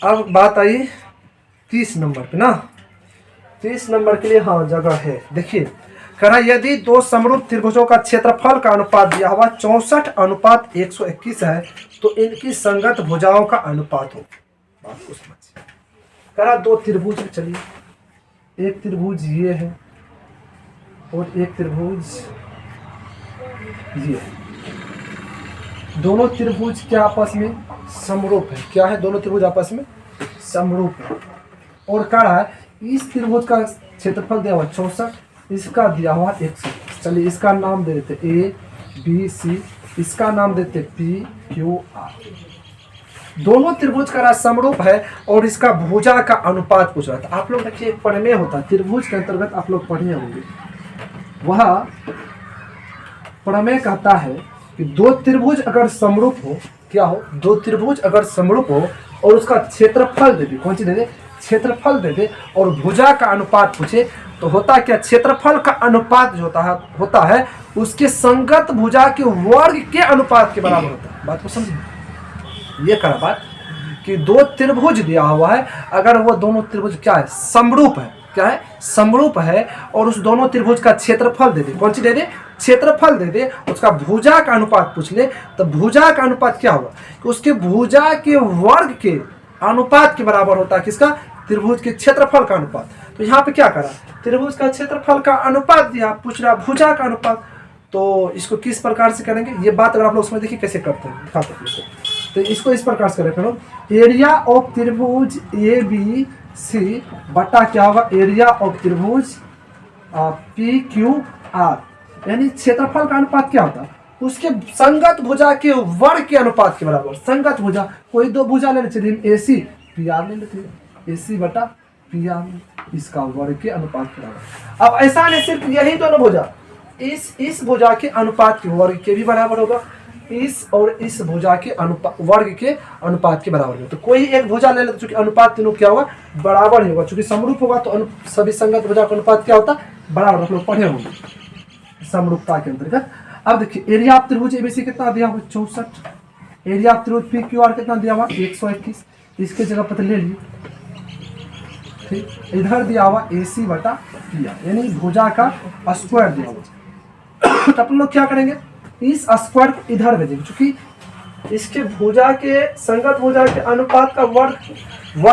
A: अब बात आई 30 नंबर पे ना। 30 नंबर के लिए हाँ जगह है। देखिए करा यदि दो समरूप त्रिभुजों का क्षेत्रफल का अनुपात दिया हुआ 64:121 है तो इनकी संगत भुजाओं का अनुपात हो। बात को समझिए। करा दो त्रिभुज, चलिए एक त्रिभुज ये है और एक त्रिभुज ये है। दोनों त्रिभुज क्या आपस में समरूप है? क्या है? दोनों त्रिभुज आपस में समरूप है। और कहा है इस त्रिभुज का क्षेत्रफल दिया हुआ 64, इसका दिया हुआ 121। चलिए इसका नाम दे देते ए बी सी, इसका नाम देते पी क्यू आर। दोनों त्रिभुज का समरूप है और इसका भुजा का अनुपात पूछ रहा था। आप लोग देखिए प्रमेय होता है त्रिभुज के अंतर्गत, आप लोग पढ़े होंगे। वह प्रमेय कहता है कि दो त्रिभुज अगर समरूप हो, क्या हो? दो त्रिभुज अगर समरूप हो और उसका क्षेत्रफल दे दे, कौन सी दे दे? क्षेत्रफल दे दे और भुजा का अनुपात पूछे, तो होता क्या? क्षेत्रफल का अनुपात जो होता है उसके संगत भुजा के वर्ग के अनुपात के बराबर होता है। बात को समझिए। ये कहा बात कि दो त्रिभुज दिया हुआ है, अगर वो दोनों त्रिभुज क्या है? समरूप है। क्या है? समरूप है। और उस दोनों त्रिभुज का क्षेत्रफल दे दे, कौन सी दे दे? क्षेत्रफल दे दे, उसका भुजा का अनुपात पूछ ले, तो भुजा का अनुपात क्या होगा? कि उसके भुजा के वर्ग के अनुपात के बराबर होता है। किसका? त्रिभुज के क्षेत्रफल का अनुपात। तो यहाँ पे क्या करा? त्रिभुज का क्षेत्रफल का अनुपात दिया, पूछ रहा भुजा का अनुपात। तो इसको किस प्रकार से करेंगे? ये बात अगर आप लोग समझ देखिए कैसे करते हैं, दिखाते हैं। तो इसको इस प्रकार से करें, एरिया ऑफ त्रिभुज ए बी सी बटा क्या होगा? एरिया ऑफ त्रिभुज पी क्यू आर, यानी क्षेत्रफल का अनुपात क्या होता है? उसके संगत भुजा के वर्ग के अनुपात के बराबर। संगत भुजा कोई दो भुजा लेना चाहिए, ए सी पी आर ले लेते हैं, ए सी बटा पी आर, इसका वर्ग के अनुपात के बराबर। अब ऐसा नहीं सिर्फ यही दोनों भुजा, इस भुजा के अनुपात के वर्ग के भी बराबर होगा, इस और इस भुजा के वर्ग के अनुपात के बराबर होगा। तो कोई एक भुजा ले लेते, चूंकि अनुपात तीनों क्या होगा? बराबर ही होगा। चूंकि समरूप होगा तो सभी संगत भुजा का अनुपात क्या होता? बराबर। आप लोग पढ़े होंगे समरूपता के अंतर्गत। अब देखिए एरिया ऑफ त्रिभुज एबीसी कितना दिया हुआ? 64। एरिया ऑफ त्रिभुज पी क्यू आर कितना दिया हुआ? 121। इसके जगह पर ले लीजिए, ठीक। इधर दिया हुआ ए सी बटा पी आर, यानी भुजा का स्क्वायर दिया हुआ। तो अपन लोग क्या करेंगे? इस स्क्वायर को इधर भेजेंगे, क्योंकि इसके भुजा के संगत भुजा के अनुपात का वर्ग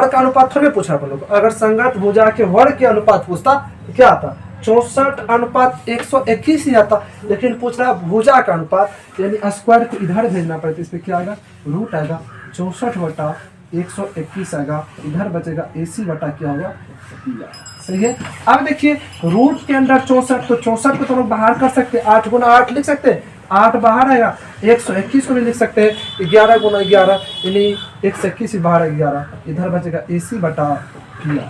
A: का अनुपात थोड़ी पूछा अपन लोग। अगर संगत भुजा के वर्ग के अनुपात पूछता तो क्या आता? 64:121 ही आता। लेकिन पूछ रहा भुजा का अनुपात, यानी स्क्वायर को इधर भेजना पड़ता। इसमें क्या आएगा? रूट आएगा 64/121 आएगा। इधर बचेगा AC बटा क्या होगा? सही है। अब देखिए रूट के अंदर 64, तो 64 को तो लोग बाहर कर सकते हैं, 8 गुना 8 लिख सकते हैं, 8 बाहर आएगा। 121 को भी लिख सकते हैं 11 गुना 11, यानी 121 बाहर 11, इधर बचेगा AC बटा PR।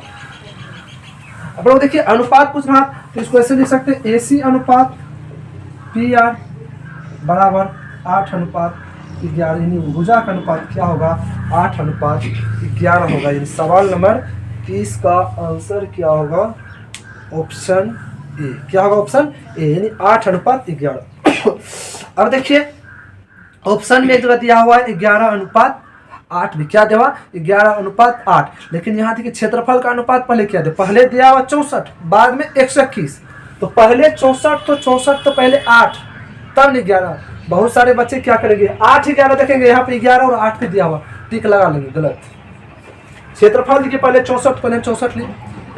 A: अब लोग देखिए अनुपात पूछ रहा, तो इसको ऐसे लिख सकते हैं AC अनुपात PR बराबर 8:11, यानी भुजा का अनुपात क्या होगा? 8:11 होगा। यानी सवाल नंबर 30 का आंसर क्या होगा? Option A. क्या होगा? ऑप्शन ए, यानी 8:11। अब देखिए ऑप्शन में एक जगह दिया हुआ है 11:8 भी, क्या दिया? 11:8। लेकिन यहाँ देखिए क्षेत्रफल का अनुपात पहले क्या दिया? पहले दिया हुआ 64, बाद में 121। तो पहले 64, तो 64 तो पहले 8 तब 11। बहुत सारे बच्चे क्या करेंगे? 8 11 देखेंगे, यहाँ पे 11 और 8 पे दिया हुआ, टिक लगा लेंगे, गलत। क्षेत्रफल देखिए पहले 64, पहले 64 लिए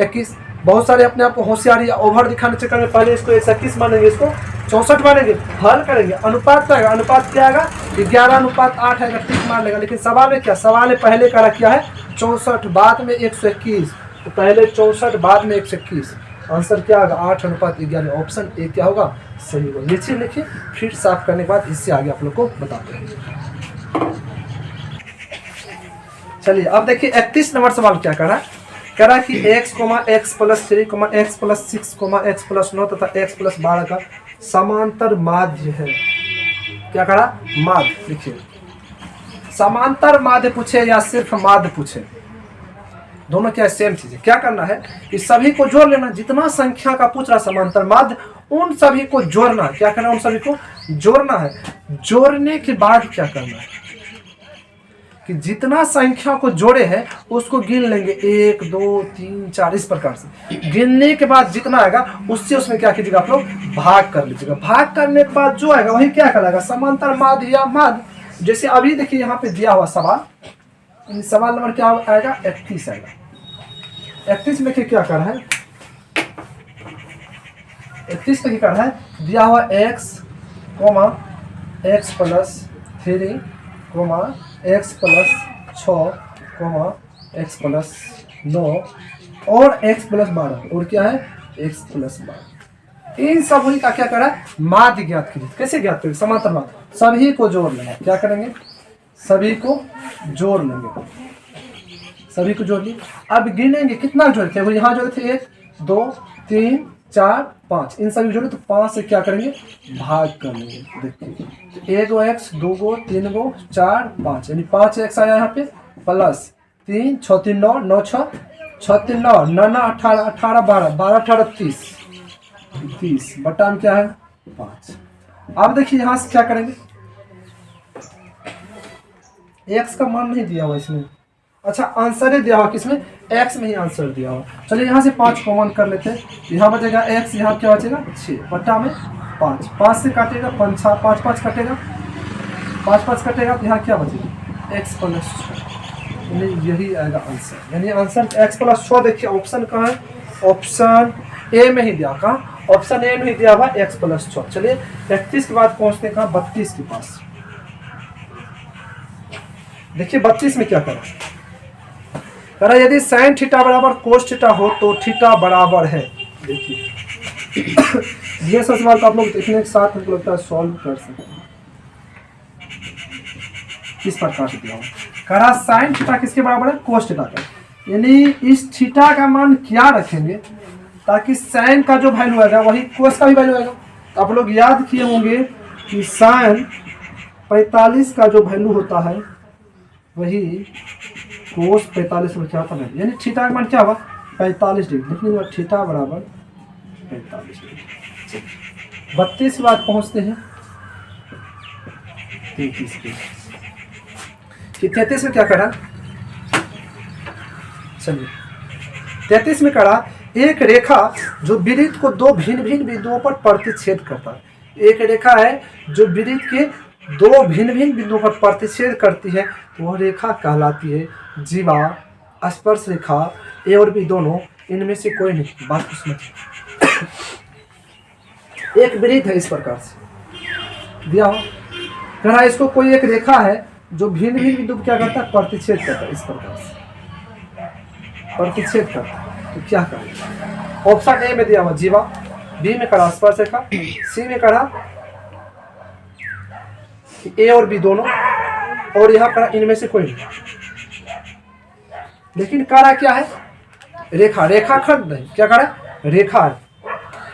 A: 21। बहुत सारे अपने आप को होशियारी या ओवर दिखाने चक्कर में पहले इसको 121 मानेंगे, इसको 64 मानेंगे, हल करेंगे। अनुपात क्या आएगा? अनुपात क्या आएगा? 11:8 आएगा, टिक मार लेगा। लेकिन सवाल में क्या? सवाल में पहले करा क्या है? 64, बाद में 121। तो पहले 64, बाद में 121। आंसर क्या होगा 8:11। ऑप्शन ए क्या होगा, सही होगा। नीचे लिखिए, फिर साफ करने के बाद इससे आगे आप लोग को बताते हैं। चलिए अब देखिए 31 नंबर सवाल क्या कर रहा है, कह रहा है कि x, x+3, x+6, x+9 तथा x+12 का समांतर माध्य है। क्या करा, माध्य। लिखिए समांतर माध्य पूछे या सिर्फ माध्य पूछे, दोनों क्या सेम चीज है। क्या करना है कि सभी को जोड़ लेना, जितना संख्या का पूछ रहा समांतर माध्य उन सभी को जोड़ना है। क्या करना है, उन सभी को जोड़ना है। जोड़ने के बाद क्या करना है कि जितना संख्या को जोड़े हैं उसको गिन लेंगे, 1 2 3 4 इस प्रकार से। गिनने के बाद जितना आएगा उससे उसमें क्या कीजिएगा, आप लोग भाग कर लीजिएगा। भाग करने के बाद जो आएगा वही क्या कहलाएगा, समांतर माध्य या माध्य। जैसे अभी देखिए यहाँ पे दिया हुआ सवाल, सवाल नंबर क्या आएगा, 31 आएगा। 31 में क्या कर रहा है, 31 में क्या कर रहा है, दिया हुआ x, x+3, x+6, x+9 और x+12 और क्या है, x+12। इन सभी का क्या करा, माध्य ज्ञात कीजिए। कैसे ज्ञात करेंगे, समांतर माध्य सभी को जोड़ लेंगे। क्या करेंगे, सभी को जोड़ लेंगे, सभी को जोड़ लिए। अब गिनेंगे कितना जोड़े थे, वो यहाँ जोड़े थे 1 2 3 4 5, इन सभी जोड़े तो 5 से क्या करेंगे, भाग कर लेंगे। देखिए 1 x 2 3 4 5, यानी 5x आया यहाँ पे, प्लस 3 6 3 9 9 6 6 3 9 9 9 18 18 12 12 18 30 बटा में क्या है 5। अब देखिए यहाँ से क्या करेंगे, x का मान नहीं दिया हुआ इसमें, अच्छा आंसर ही दिया हुआ किसमें, x में ही आंसर दिया हुआ। चलिए यहाँ से 5 कॉमन कर लेते हैं, यहाँ बचेगा x, यहाँ क्या बचेगा 6 बटा में 5, 5 से काटेगा 5 6 5 5 कटेगा, 5 5 कटेगा तो यहाँ क्या बचेगा x+6, यानी यही आएगा आंसर। यानी आंसर x+6। देखिए ऑप्शन कहाँ है, ऑप्शन ए में ही दिया, कहाँ, ऑप्शन ए में ही दिया हुआ x+6। चलिए 31 के बाद पहुँचते कहाँ, 32 के पास। देखिए 32 में क्या करा, करा यदि sin थीटा बराबर cos थीटा हो तो थीटा बराबर है। देखिए ये सब सवाल तो आप लोग इतने के साथ हमको लगता है सॉल्व कर सकते हैं। किस प्रकार से दिया हुआ, करा sin थीटा किसके बराबर है, cos थीटा का, यानी इस थीटा का मान क्या रखेंगे ताकि sin का जो वैल्यू आएगा वही cos का भी वैल्यू आएगा। आप लोग याद किए होंगे कि sin 45 का जो वैल्यू होता है वही cos 45 में क्या होता है, यानी थीटा का मान क्या होगा 45 डिग्री। लिखने के बाद थीटा बराबर 45 डिग्री। 32 के बाद पहुंचते हैं 33 पे। 33 में क्या करा, चलिए 33 में करा, एक रेखा जो वृत्त को दो भिन्न भिन्न बिंदुओं पर प्रतिच्छेद करता है। एक रेखा है जो वृत्त के दो भिन्न भिन्न बिंदुओं पर प्रतिच्छेद करती है तो वह रेखा कहलाती है जीवा, स्पर्श रेखा। ए और बी दोनों, इनमें से कोई नहीं। बात को समझ, एक वृत्त है इस प्रकार से दिया हो, कह रहा इसको कोई एक रेखा है जो भिन्न भिन्न बिंदु क्या करता है, प्रतिच्छेद करता है। इस प्रकार से प्रतिच्छेद करता है तो क्या करें, ऑप्शन ए में दिया हुआ जीवा, बी में करा स्पर्श रेखा, सी में करा ए और बी दोनों, और यहाँ पर इनमें से कोई नहीं। लेकिन करा क्या है, रेखा, रेखा खंड नहीं, क्या करा, रेखा है।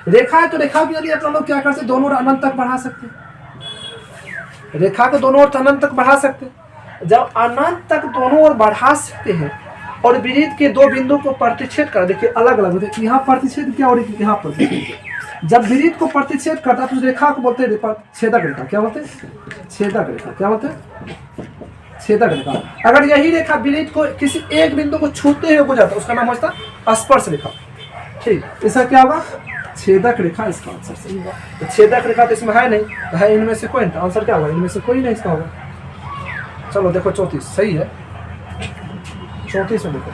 A: रेखा है तो रेखा भी यदि आप लोग क्या कर सकते, दोनों अनंत तक बढ़ा सकते हैं। रेखा को दोनों ओर अनंत तक बढ़ा सकते हैं। जब अनंत तक दोनों ओर बढ़ा सकते हैं और वृत्त के दो बिंदु को प्रतिच्छेद कर, देखिए अलग अलग होते, यहाँ प्रतिच्छेद क्या और यहाँ प्रतिच्छेद। जब वृत्त को प्रतिच्छेद करता है तो उस रेखा को बोलते हैं छेदक रेखा। क्या बोलते हैं, छेदक रेखा। क्या बोलते हैं, छेदक रेखा। अगर यही रेखा वृत्त को किसी एक बिंदु को छूते हुए गुजरता है उसका नाम होता है स्पर्श रेखा। ठीक, इसका क्या होगा, छेदक रेखा। इसका आंसर सही होगा। तो छेदक रेखा तो इसमें है नहीं, तो है इनमें से कोई नहीं। आंसर क्या होगा, इनमें से कोई नहीं इसका होगा। चलो देखो 34 सही है। 34 में देखो,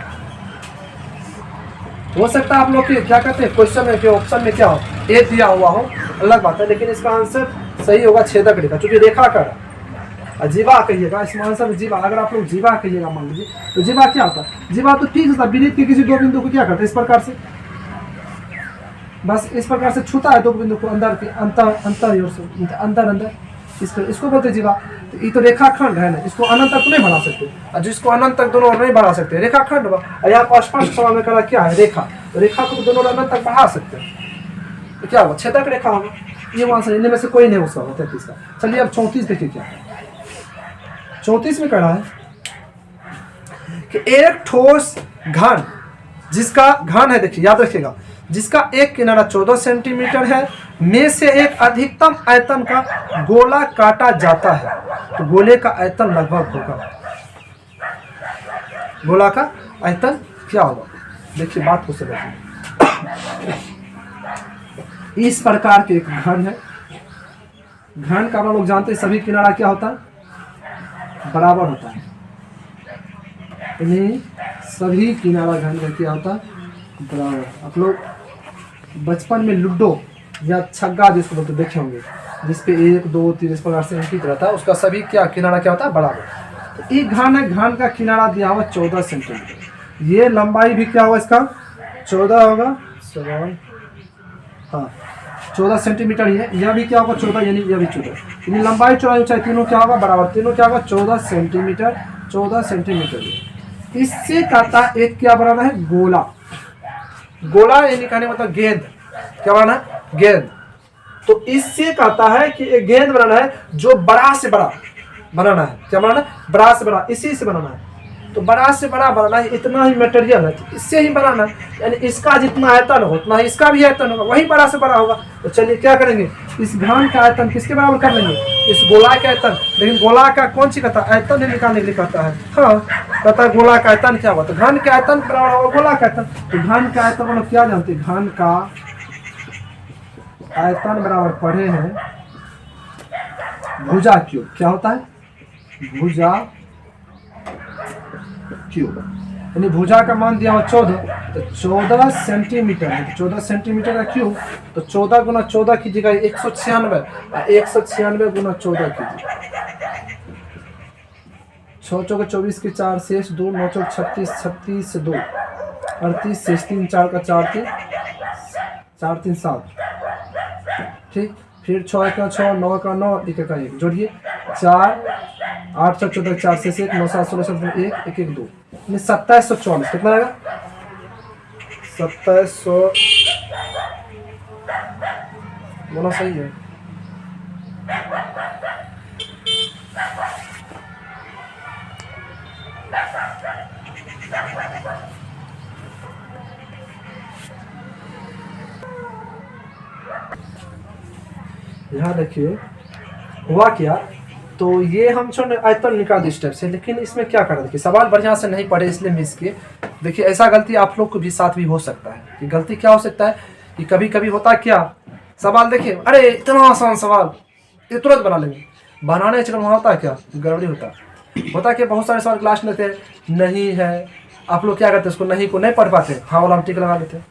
A: हो सकता है आप लोग क्या कहते हैं क्वेश्चन में, ऑप्शन में क्या हो, ए दिया हुआ हो, अलग बात है, लेकिन इसका आंसर सही होगा छेदक रेखा, क्योंकि रेखा का जीवा कहिएगा इसमें आंसर में। जीवा, अगर आप लोग जीवा कहिएगा मान लीजिए तो जीवा क्या होता है, जीवा तो ठीक होता है, वृत्त के किसी दो बिंदु को क्या करते हैं इस प्रकार से बस इस प्रकार से छूता है दो बिंदु को अंदर के अंतर अंतर ओर से अंदर अंदर इसको बोलते जीवा। तो ये तो रेखाखंड है ना, इसको अनंत तक नहीं बढ़ा सकते, और जिसको अनंत तक दोनों नहीं बढ़ा सकते रेखाखंड हुआ। और यहाँ पर स्पष्ट सवाल में करा क्या है, रेखा। तो रेखा को दोनों अनंत तक बढ़ा सकते हैं, तो क्या होगा, छेदक रेखा होगा। ये वहां से इनमें में से कोई नहीं हो सकता 33 का। चलिए अब 34 देखिए क्या है। 34 में कह रहा है कि एक ठोस घन, जिसका घन है, देखिए याद रखिएगा, जिसका एक किनारा 14 सेंटीमीटर है, में से एक अधिकतम आयतन का गोला काटा जाता है। तो गोले का आयतन लगभग होगा, गोला का आयतन क्या होगा, देखिए बात को समझिए। इस प्रकार के एक घन है, घन का लोग जानते हैं सभी किनारा क्या होता है, बराबर होता है। इन्हें सभी किनारा घन का क्या होता है, बराबर। आप लोग बचपन में लूडो या छग्गा जिसको बोलते देखे होंगे, जिसपे 1 2 3 इस प्रकार से अंकित रहता है, उसका सभी क्या किनारा क्या होता है, बराबर। तो एक घन है, घन का किनारा दिया हुआ 14 सेंटीमीटर। ये लंबाई भी क्या होगा इसका, 14 होगा, हाँ 14 सेंटीमीटर ही है। यह भी क्या होगा 14, यानी यह भी 14, यानी लंबाई चौड़ाई ऊंचाई तीनों क्या होगा, बराबर। तीनों क्या होगा 14 सेंटीमीटर, 14 सेंटीमीटर। इससे कहता एक क्या बनाना है, गोला। गोला यानी कहने मतलब गेंद, क्या बनाना है, गेंद। तो इससे कहता है कि एक गेंद बनाना है जो बड़ा से बड़ा बनाना है, क्या बनाना है, बड़ा से बड़ा, इसी से बनाना है। तो बड़ा से बड़ा बनाना है, इतना ही मटेरियल है, तो इससे ही बनाना है, यानी इसका जितना आयतन हो उतना ही इसका भी आयतन होगा, वही बड़ा से बड़ा होगा। तो चलिए क्या करेंगे, इस घन का आयतन किसके बराबर कर लेंगे, इस गोला के आयतन। लेकिन गोला का कौन सी कहता है, आयतन ही निकालने के लिए कहता है। हाँ कहता है गोला का आयतन क्या हुआ, तो घन के आयतन बराबर होगा गोला का आयतन। तो घन का आयतन मतलब क्या जानते हैं, घन का आयतन बराबर पढ़े हैं भुजा क्यूब। क्या होता है, भुजा क्यूब, यानी भुजा का मान दिया हुआ 14, तो 14 सेंटीमीटर है, तो 14 सेंटीमीटर का क्यूब। तो 14 गुना 14 कीजिएगा 196, 196 गुना 14 कीजिए, 6 चौके 24 के 4 शेष 2, 9 चौक 36, 36 से 2 38, शेष 3 4 का 4 3 4 3 7, ठीक। फिर 6 का 6, 9 का 9, 1 का 1, जोड़िए 4 8 7 14 4 से 1 9 7 16 17 1 1 1 2, 2744। कितना आएगा, 2700, बोला सही है। यहाँ देखिए हुआ क्या, तो ये हम छोड़ आयतन निकाल दी स्टेप से, लेकिन इसमें क्या करना, देखिए सवाल बढ़िया से नहीं पढ़े इसलिए मिस किए। देखिए ऐसा गलती आप लोग को भी साथ भी हो सकता है, कि गलती क्या हो सकता है कि कभी कभी होता क्या, सवाल देखिए अरे इतना आसान सवाल ये तुरंत बना लेंगे, बनाने चक्कर वहाँ होता है क्या, गड़बड़ी होता है कि बहुत सारे सवाल क्लास लेते हैं नहीं है, आप लोग क्या करते हैं उसको नहीं को नहीं पढ़ पाते, हाँ वाला हम टिक लगा लेते हैं,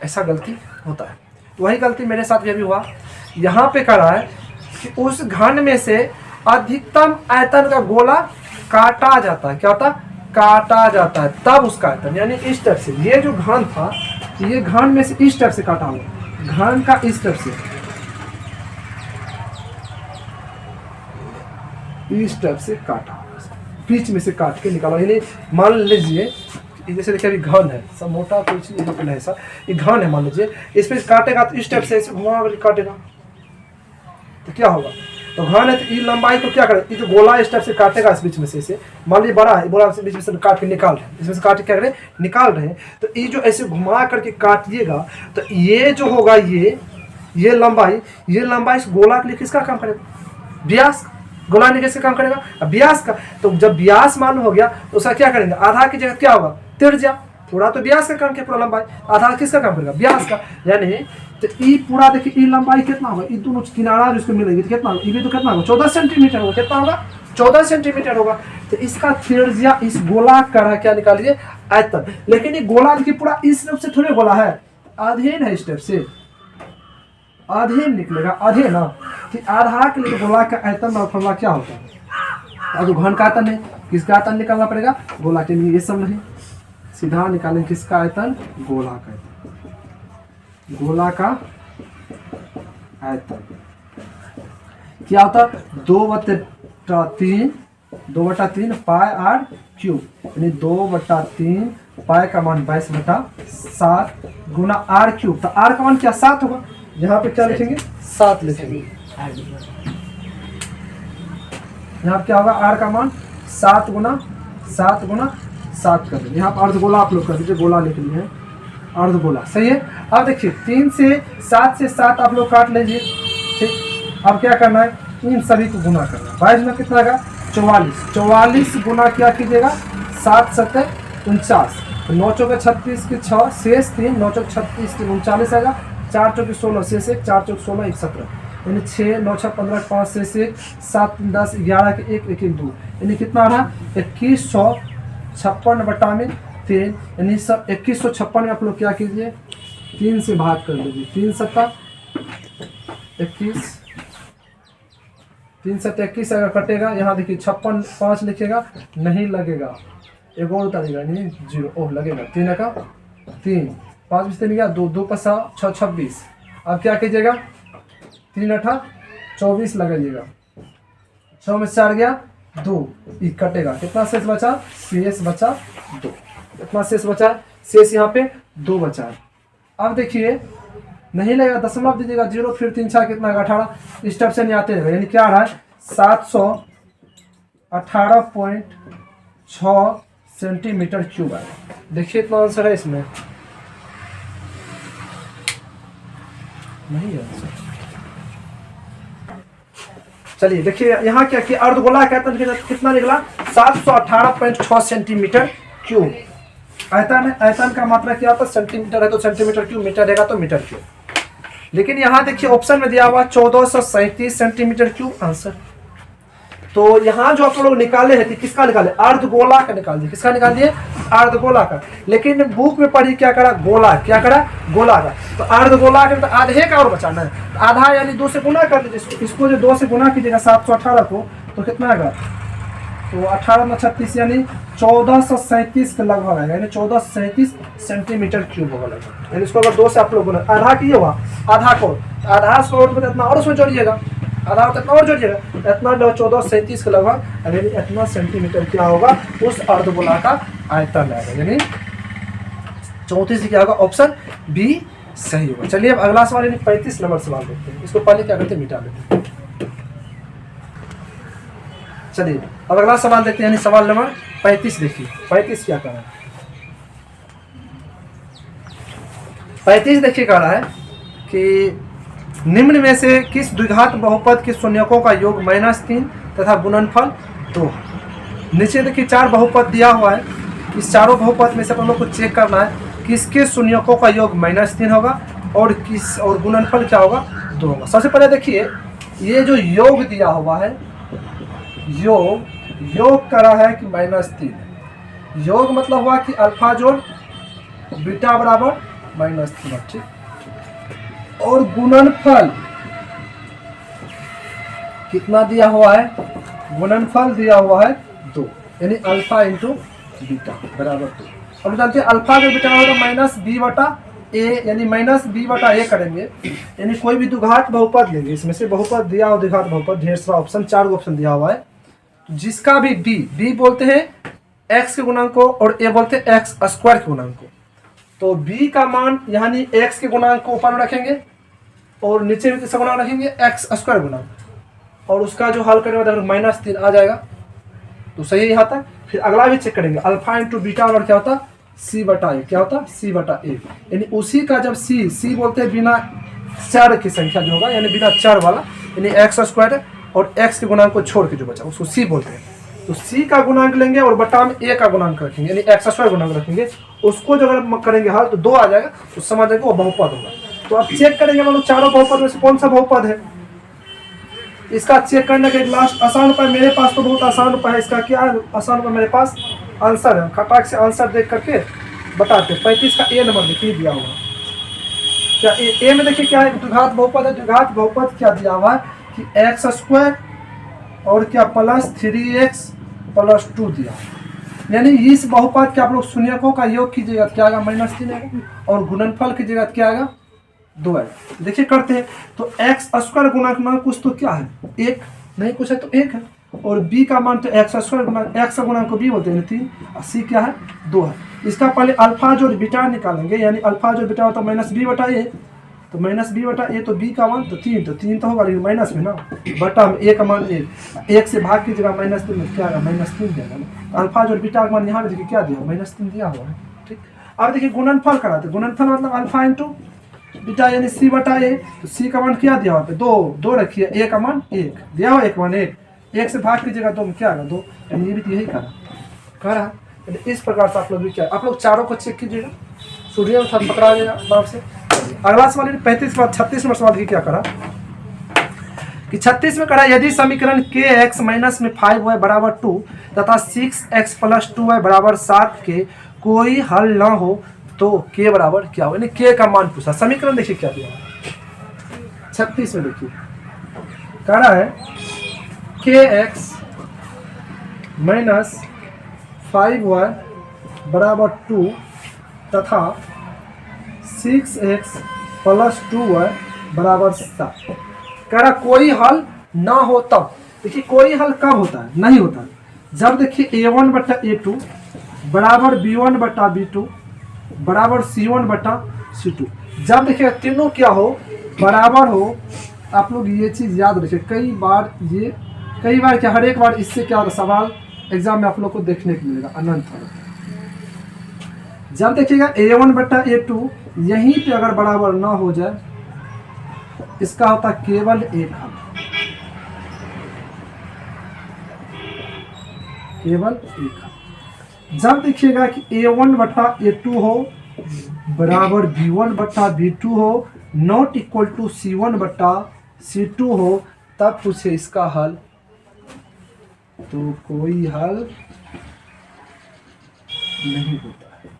A: ऐसा गलती होता है। तो वही गलती मेरे साथ भी अभी हुआ। यहाँ पे कह रहा है कि उस घन में से अधिकतम आयतन का गोला काटा जाता है, क्या होता है, काटा जाता है, तब उसका आयतन, यानी इस टाइप से। ये जो घन था, ये घन में से इस टाइप से काटा हुआ, घन का इस टाइप से, इस टाइप से काटा, बीच में से काट के निकाला। यानी मान लीजिए जैसे देखिए अभी घन है, सब मोटा कोई चीज नहीं है, ऐसा ये घन है, मान लीजिए इस पे काटेगा तो इस टाइप से ऐसे घुमा काटेगा, तो क्या होगा, तो घन है तो ये लंबाई तो क्या करे, ये जो गोला इस टाइप से काटेगा इस बीच में से, इसे मान लीजिए बड़ा है, गोला से बीच में से काट के निकाल रहे हैं, इसमें से काट के क्या करें, निकाल रहे हैं। तो ये जो ऐसे घुमा करके काटिएगा, तो ये जो होगा ये लंबाई, ये लंबाई इस गोला के लिए किसका काम करेगा, व्यास। गोला ने कैसे काम करेगा, व्यास का। तो जब व्यास मालूम हो गया तो उसका क्या करेंगे, आधा की जगह क्या होगा, त्रिज्या। थोड़ा तो व्यास का काम किया, पूरा लंबाई, आधा किसका काम करेगा, व्यास का। यानी तो ई पूरा देखिए ई लंबाई कितना होगा, ई दोनों किनारा जिसको मिलेगी तो कितना होगा, ये तो कितना होगा 14 सेंटीमीटर होगा, कितना होगा 14 सेंटीमीटर होगा। तो इसका त्रिज्या इस गोला का क्या निकालिए, आयतन। लेकिन ये गोला देखिए पूरा इस रूप से थोड़े गोला है, अधीन है, इस टाइप से अधीन निकलेगा, अधे ना कि आधा के लिए गोला का आयतन और फॉर्मूला क्या होता है, अब घन का आयतन है, किसका आयतन निकालना पड़ेगा, गोला के लिए। ये सब नहीं, सीधा निकालें किसका आयतन, गोला का आयतन। गोला का आयतन क्या होता है 2/3 पाई आर क्यूब, यानी 2/3 पाई का मान 22/7 गुना आर क्यूब। तो आर का मान क्या 7 होगा, यहाँ पे क्या लिखेंगे 7 लिखेंगे। यहाँ पे क्या होगा आर का मान 7 गुना 7 कर देंगे। यहाँ पर अर्धगोला आप लोग कर दीजिए, गोला लिख लिए हैं अर्धगोला, सही है। अब देखिए 3 से 7 से 7 आप लोग काट लीजिए, ठीक। अब क्या करना है, इन सभी को गुना करना है। 22 में कितना आएगा 44 गुना क्या कीजिएगा 7 7 49, 9 चौके 36 के 6 शेष 3, 9 चौके 36 के 39 आएगा, 4 चौके 16 शेष 1, 4 चौके 16 1 17, यानी 6 9 6 15 5 शेष 1 7 10 11 के 1 1 1 2, यानी कितना आ रहा 2156/3, यानी सब 2156 में आप लोग क्या कीजिए 3 से भाग कर लीजिए, 3 7 21, 3 7 21 अगर कटेगा, यहाँ देखिए 56 5 लिखेगा नहीं लगेगा, एक और उतारेगा नहीं 0 ओह लगेगा, 3 का 3 5 में से गया 2 2 का 6 26। अब क्या कीजिएगा 3 8 24 लगाइएगा, 6 में 4 गया 2, ये कटेगा, कितना शेष बचा शेष बचा 2, कितना शेष बचा शेष यहाँ पे 2 बचा। अब देखिए नहीं लगेगा दशमलव दीजिएगा 0 फिर 3 6 कितना 18, इस टाइप से नहीं आते रहेगा, यानी क्या आ रहा है 718.6 सेंटीमीटर क्यूब है। देखिए इतना आंसर है इसमें, नहीं है आंसर। चलिए देखिए यहाँ क्या किया अर्धगोला का आयतन कितना निकला 718.6 सेंटीमीटर क्यूब। आयतन है, आयतन का मात्रा क्या होता है सेंटीमीटर है तो सेंटीमीटर क्यूब, मीटर रहेगा तो मीटर क्यूब। लेकिन यहाँ देखिए ऑप्शन में दिया हुआ 1437 सेंटीमीटर क्यूब आंसर। तो यहाँ जो आप लोग निकाले हैं किसका निकाले अर्धगोला का निकाल दिए, किसका निकाल दिए अर्धगोला का। लेकिन बुक में पढ़ी क्या करा गोला, क्या करा गोला का। तो अर्धगोला का तो आधे का और बचाना है, आधा यानी 2 से गुना कर लीजिए, इसको जो 2 से गुना कीजिएगा 718 को तो कितना आएगा, तो 18 में 36 यानी 1437 के लगभग आएगा, यानी 1437 सेंटीमीटर क्यूब होगा लगभग। यानी इसको अगर 2 से आप लोग आधा किए हुआ आधा को आधा को इतना और उसमें जोड़िएगा, आधा होता इतना और जोड़िएगा, इतना 1437 के लगभग, यानी इतना सेंटीमीटर क्या होगा उस अर्धगोला का आयतन आएगा, यानी 34 क्या होगा ऑप्शन बी सही होगा। चलिए अब अगला सवाल यानी 35 नंबर सवाल देखते हैं। इसको पहले क्या करते हैं मिटा लेते हैं। चलिए अब अगला सवाल देखते हैं, यानी सवाल नंबर 35 देखिए 35 क्या कह रहा है। 35 देखिए कह रहा है कि निम्न में से किस द्विघात बहुपद के शून्यकों का योग -3 तथा गुणनफल 2। नीचे देखिए 4 बहुपद दिया हुआ है, इस चारों बहुपद में से हम लोग को चेक करना है किसके शून्यकों का योग -3 होगा और किस और गुणनफल क्या होगा 2 होगा। सबसे पहले देखिए ये जो योग दिया हुआ है, योग करा है कि -3, योग मतलब हुआ कि अल्फा जोड़ बीटा बराबर -3, ठीक। और गुणनफल कितना दिया हुआ है, गुणनफल दिया हुआ है 2, यानी अल्फा इंटू बीटा बराबर 2। अब जानते हैं अल्फा जो बीटा होगा -b/a, यानी -b/a करेंगे, यानी कोई भी द्विघात बहुपद लेंगे, इसमें से बहुपद दिया हो द्विघात बहुपद ढेर सारा ऑप्शन 4 ऑप्शन दिया हुआ है, जिसका भी b बोलते हैं x के गुणांक को और a बोलते हैं x स्क्वायर के गुणांक को। तो b का मान यानी x के गुणांक को ऊपर में रखेंगे और नीचे भी किसका गुणांक रखेंगे x स्क्वायर गुणांक, और उसका जो हल करने वाला -3 आ जाएगा तो सही यहाँ तक। फिर अगला भी चेक करेंगे अल्फा इंटू बीटा और क्या होता c/a, क्या होता c/a, यानी उसी का जब c बोलते हैं बिना चर की संख्या जो होगा, यानी बिना चर वाला, यानी x स्क्वायर और x के गुणांक को छोड़ के जो बचा उसको c बोलते हैं। तो c का गुणांक लेंगे और बटा में a का गुणांक रखेंगे, यानी x स्क्वायर गुणांक रखेंगे, उसको जो अगर करेंगे हल तो 2 आ जाएगा, तो समझ जाएंगे वो बहुपद होगा। तो अब चेक करेंगे मतलब चारों बहुपद में से कौन सा बहुपद है, इसका चेक करने के लास्ट आसान उपाय मेरे पास तो बहुत आसान उपाय है। इसका क्या है आसान उपाय, मेरे पास आंसर है, खटाक से आंसर देख करके बताते। 35 का ए नंबर देखिए दिया हुआ, क्या ए में देखिए क्या है द्विघात बहुपद है। द्विघात बहुपद क्या दिया हुआ है कि x स्क्वायर और क्या +3x + 2 दिया, यानी इस बहुपद के आप लोग शून्यकों का योग कीजिएगा क्या आएगा -3 आएगा, और गुणनफल कीजिएगा क्या आएगा 2 है। देखिए करते हैं तो एक्स स्क्वायर गुना ना कुछ तो क्या है 1, नहीं कुछ है तो 1 है, और बी का मान तो एक्स स्क्वायर गुना एक्स गुना को बी बोलते हैं 3, और सी क्या है 2 है। इसका पहले अल्फा जो बीटा निकालेंगे, यानी अल्फा जो बीटा होता है माइनस बी बटा ए, तो माइनस बी बटा ए, तो बी का मान तो 3 तो होगा, लेकिन माइनस में ना बटा में ए का मान 1 से भाग की जगह -3 में क्या आएगा -3 देगा ना। अल्फा जो बीटा का मान यहाँ देखिए क्या दिया -3 दिया हुआ है। ठीक, अब देखिए गुणनफल कराते, गुणनफल मतलब अल्फा इंटू बीटा यानी सी बटा ए, तो सी का मान क्या दिया हुआ पे 2 रखिए, ए का मान 1 दिया हुआ, एक मान 1 से भाग कीजिएगा 2 में क्या आएगा 2, यानी ये भी तो यही करा। इस प्रकार से आप लोग भी क्या, आप लोग चारों को चेक कीजिएगा, सूर्य में पकड़ा जाएगा बाप से। अगला सवाल 36 नंबर सवाल क्या करा कि 36 में करा यदि समीकरण के एक्स माइनस में 5y बराबर 2 तथा 6x प्लस 2y बराबर 7 के कोई हल ना हो तो के बराबर क्या हो, यानी के का मान पूछा। समीकरण देखिए क्या दिया 36 में, देखिए कह रहा है के एक्स माइनस 5y बराबर 2 तथा 6x प्लस 2y बराबर 7। कह रहा कोई हल ना हो तब। देखिए कोई हल कब होता है, नहीं होता है जब देखिए a1 बटा a2 बराबर b1 बटा b2 बराबर c1 बटा c2, जब देखिए तीनों क्या हो बराबर हो। आप लोग ये चीज़ याद रखिए, कई बार क्या, हर एक बार इससे क्या होता सवाल एग्जाम में आप लोग को देखने को मिलेगा अनंत। जब देखिएगा a1 बटा a2 यहीं पे अगर बराबर ना हो जाए, इसका होता केवल एक हल, केवल एक हल। जब देखिएगा कि a1 बटा a2 हो बराबर b1 बटा b2 हो नॉट इक्वल टू c1 बटा c2 हो, तब पूछे इसका हल, तो कोई हल नहीं होता है।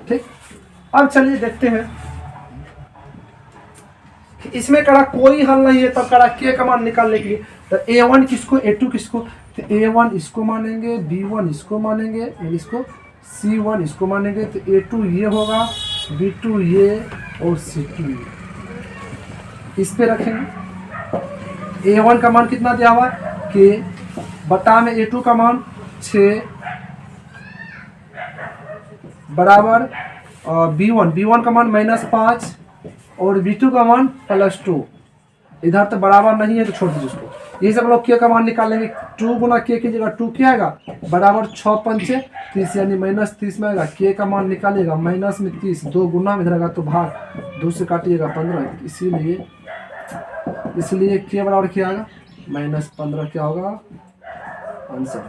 A: ठीक, अब चलिए देखते हैं कि इसमें करा कोई हल नहीं है, तब करा के का मान निकालने के लिए, तो a1 किसको a2 किसको, तो a1 इसको मानेंगे, b1 इसको मानेंगे, यानी इसको c1 इसको मानेंगे, तो a2 ये होगा, b2 ये और c2 ये, इस पे रखेंगे। a1 का मान कितना दिया हुआ है के बटा में a2 का मान 6 बराबर b1 का मान -5 और b2 का मान +2। इधर तो बराबर नहीं है तो छोड़ दीजिए उसको। ये सब लोग के का मान निकालेंगे, 2 गुना के की जगह 2 क्या आएगा बराबर 6 पंचे 30, यानी -30 में आएगा। के का मान निकालिएगा माइनस में 30, 2 गुना में इधर तो भाग 2 से काटिएगा 15, इसलिए के बराबर क्या आएगा -15 क्या होगा आंसर।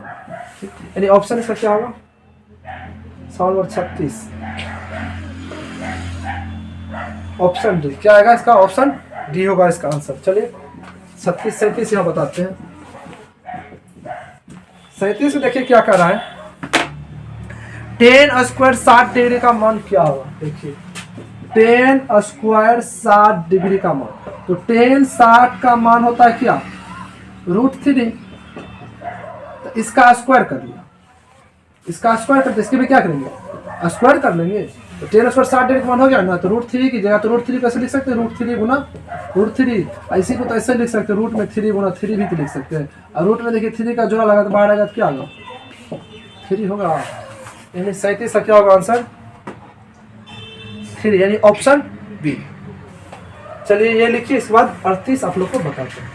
A: यानी ऑप्शन इसका क्या होगा सवाल नंबर 36 ऑप्शन डी। क्या आएगा इसका, ऑप्शन डी होगा इसका आंसर। चलिए 36 37 यहाँ बताते हैं। 37 में देखिए क्या कर रहा है, tan स्क्वायर 60 डिग्री का मान क्या होगा। देखिए tan स्क्वायर 60 डिग्री का मान, तो tan 60 का मान होता है क्या √3, तो इसका स्क्वायर कर लिया, इसका स्क्वायर करते इसके भी क्या करेंगे स्क्वायर कर लेंगे, तो tan स्क्वायर 60 डिग्री का मान हो गया ना, तो √3 की जगह तो √3 कैसे लिख सकते हैं, √3 गुना √3, इसी को तो ऐसे लिख सकते हैं, रूट में 3 गुना 3 भी तो लिख सकते हैं, और रूट में देखिए 3 का जोड़ा लगा तो बाहर आएगा तो क्या होगा 3 होगा, यानी 37 का क्या होगा आंसर 3, यानी ऑप्शन बी। चलिए ये लिखिए, इसके बाद 38 आप लोग को बताते हैं।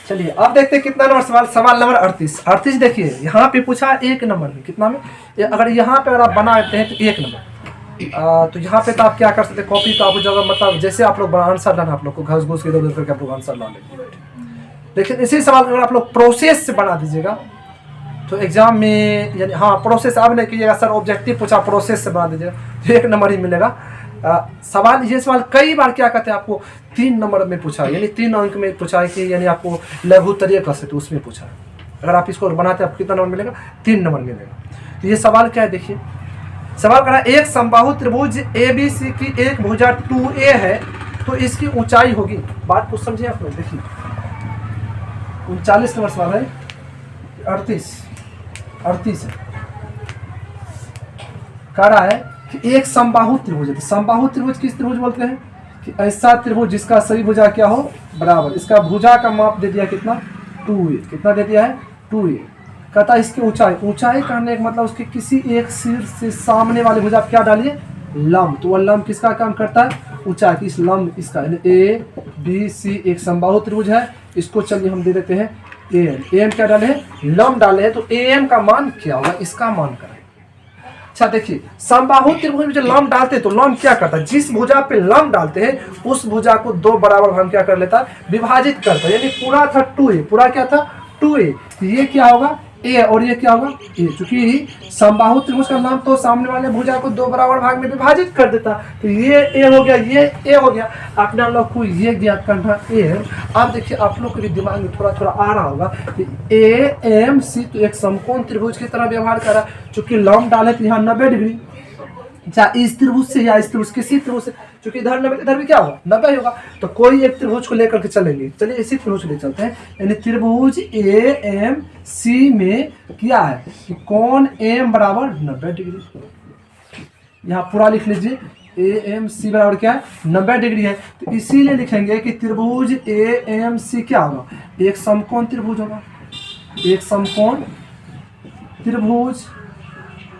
A: चलिए अब देखते हैं कितना नंबर सवाल, सवाल नंबर 38 देखिए यहाँ पे पूछा 1 नंबर में, कितना में, अगर यहाँ पे अगर आप बना देते हैं तो 1 नंबर, तो यहाँ पे तो आप क्या कर सकते हैं, कॉपी तो आप जगह मतलब जैसे आप लोग आंसर लाना, आप लोग को घस घुस के इधर उधर करके आप लोग आंसर ला लेंगे। लेकिन इसी सवाल को अगर आप लोग प्रोसेस से बना दीजिएगा तो एग्जाम में, यानी हाँ प्रोसेस अब नहीं कीजिएगा सर ऑब्जेक्टिव पूछा प्रोसेस से बना दीजिएगा तो 1 नंबर ही मिलेगा। सवाल ये सवाल कई बार क्या कहते हैं आपको 3 नंबर में पूछा है, यानी 3 अंक में पूछा है कि यानी आपको लघु तरीका से तो उसमें पूछा है। अगर आप इसको बनाते हैं आपको कितना नंबर मिलेगा 3 नंबर मिलेगा। तो ये सवाल क्या है देखिए, सवाल करा एक समबाहु त्रिभुज ABC की एक भुजा 2A है तो इसकी ऊंचाई होगी, बात कुछ समझिए आप लोग। देखिए 39 नंबर सवाल है, 38 है। कह रहा है कि एक समबाहु त्रिभुज है। तो समबाहु त्रिभुज किस त्रिभुज बोलते हैं कि ऐसा त्रिभुज जिसका सभी भुजा क्या हो बराबर। इसका भुजा का माप दे दिया कितना 2a, कितना दे दिया है 2a। कहता है इसकी ऊंचाई, ऊंचाई करने का मतलब उसके किसी एक सिर से सामने वाले भुजा क्या डालिए लंब। तो वह लंब किसका काम करता है ऊंचाई की, इस लंब इसका ए बी सी एक समबाहु त्रिभुज है। इसको चलिए हम दे देते हैं एम क्या डाले हैं लंब डाले हैं। तो एम का मान क्या होगा इसका मान करें। अच्छा देखिए समबाहु त्रिभुज में जो लंब डालते हैं तो लंब क्या करता है जिस भुजा पे लंब डालते हैं उस भुजा को दो बराबर भाग क्या कर लेता है विभाजित करता है। यानी पूरा था 2a, पूरा क्या था 2a, ये क्या होगा a और ये क्या होगा a। चूंकि समबाहु त्रिभुज का नाम तो सामने वाले भुजा को दो बराबर भाग में विभाजित कर देता, तो ये a हो गया, ये a हो गया। आपने हम लोग को ये ज्ञात करना a। अब देखिए आप लोग के भी दिमाग में थोड़ा थोड़ा आ रहा होगा कि AMC तो एक समकोण त्रिभुज की तरह व्यवहार कर रहा है। चूंकि लंब डाले तो यहाँ 90 डिग्री, चाहे इस त्रिभुज से या इस त्रिभुज किसी त्रिभुज से, क्योंकि इधर 90 इधर भी क्या होगा 90 होगा। तो कोई एक त्रिभुज को लेकर के चलेंगे, चलिए इसी त्रिभुज को ले चलते हैं। यानी त्रिभुज AMC में क्या है कि कोण M बराबर 90 डिग्री। यहाँ पूरा लिख लीजिए AMC बराबर क्या है 90 डिग्री है। तो इसीलिए लिखेंगे कि त्रिभुज AMC क्या होगा एक समकोण त्रिभुज होगा, एक समकोण त्रिभुज,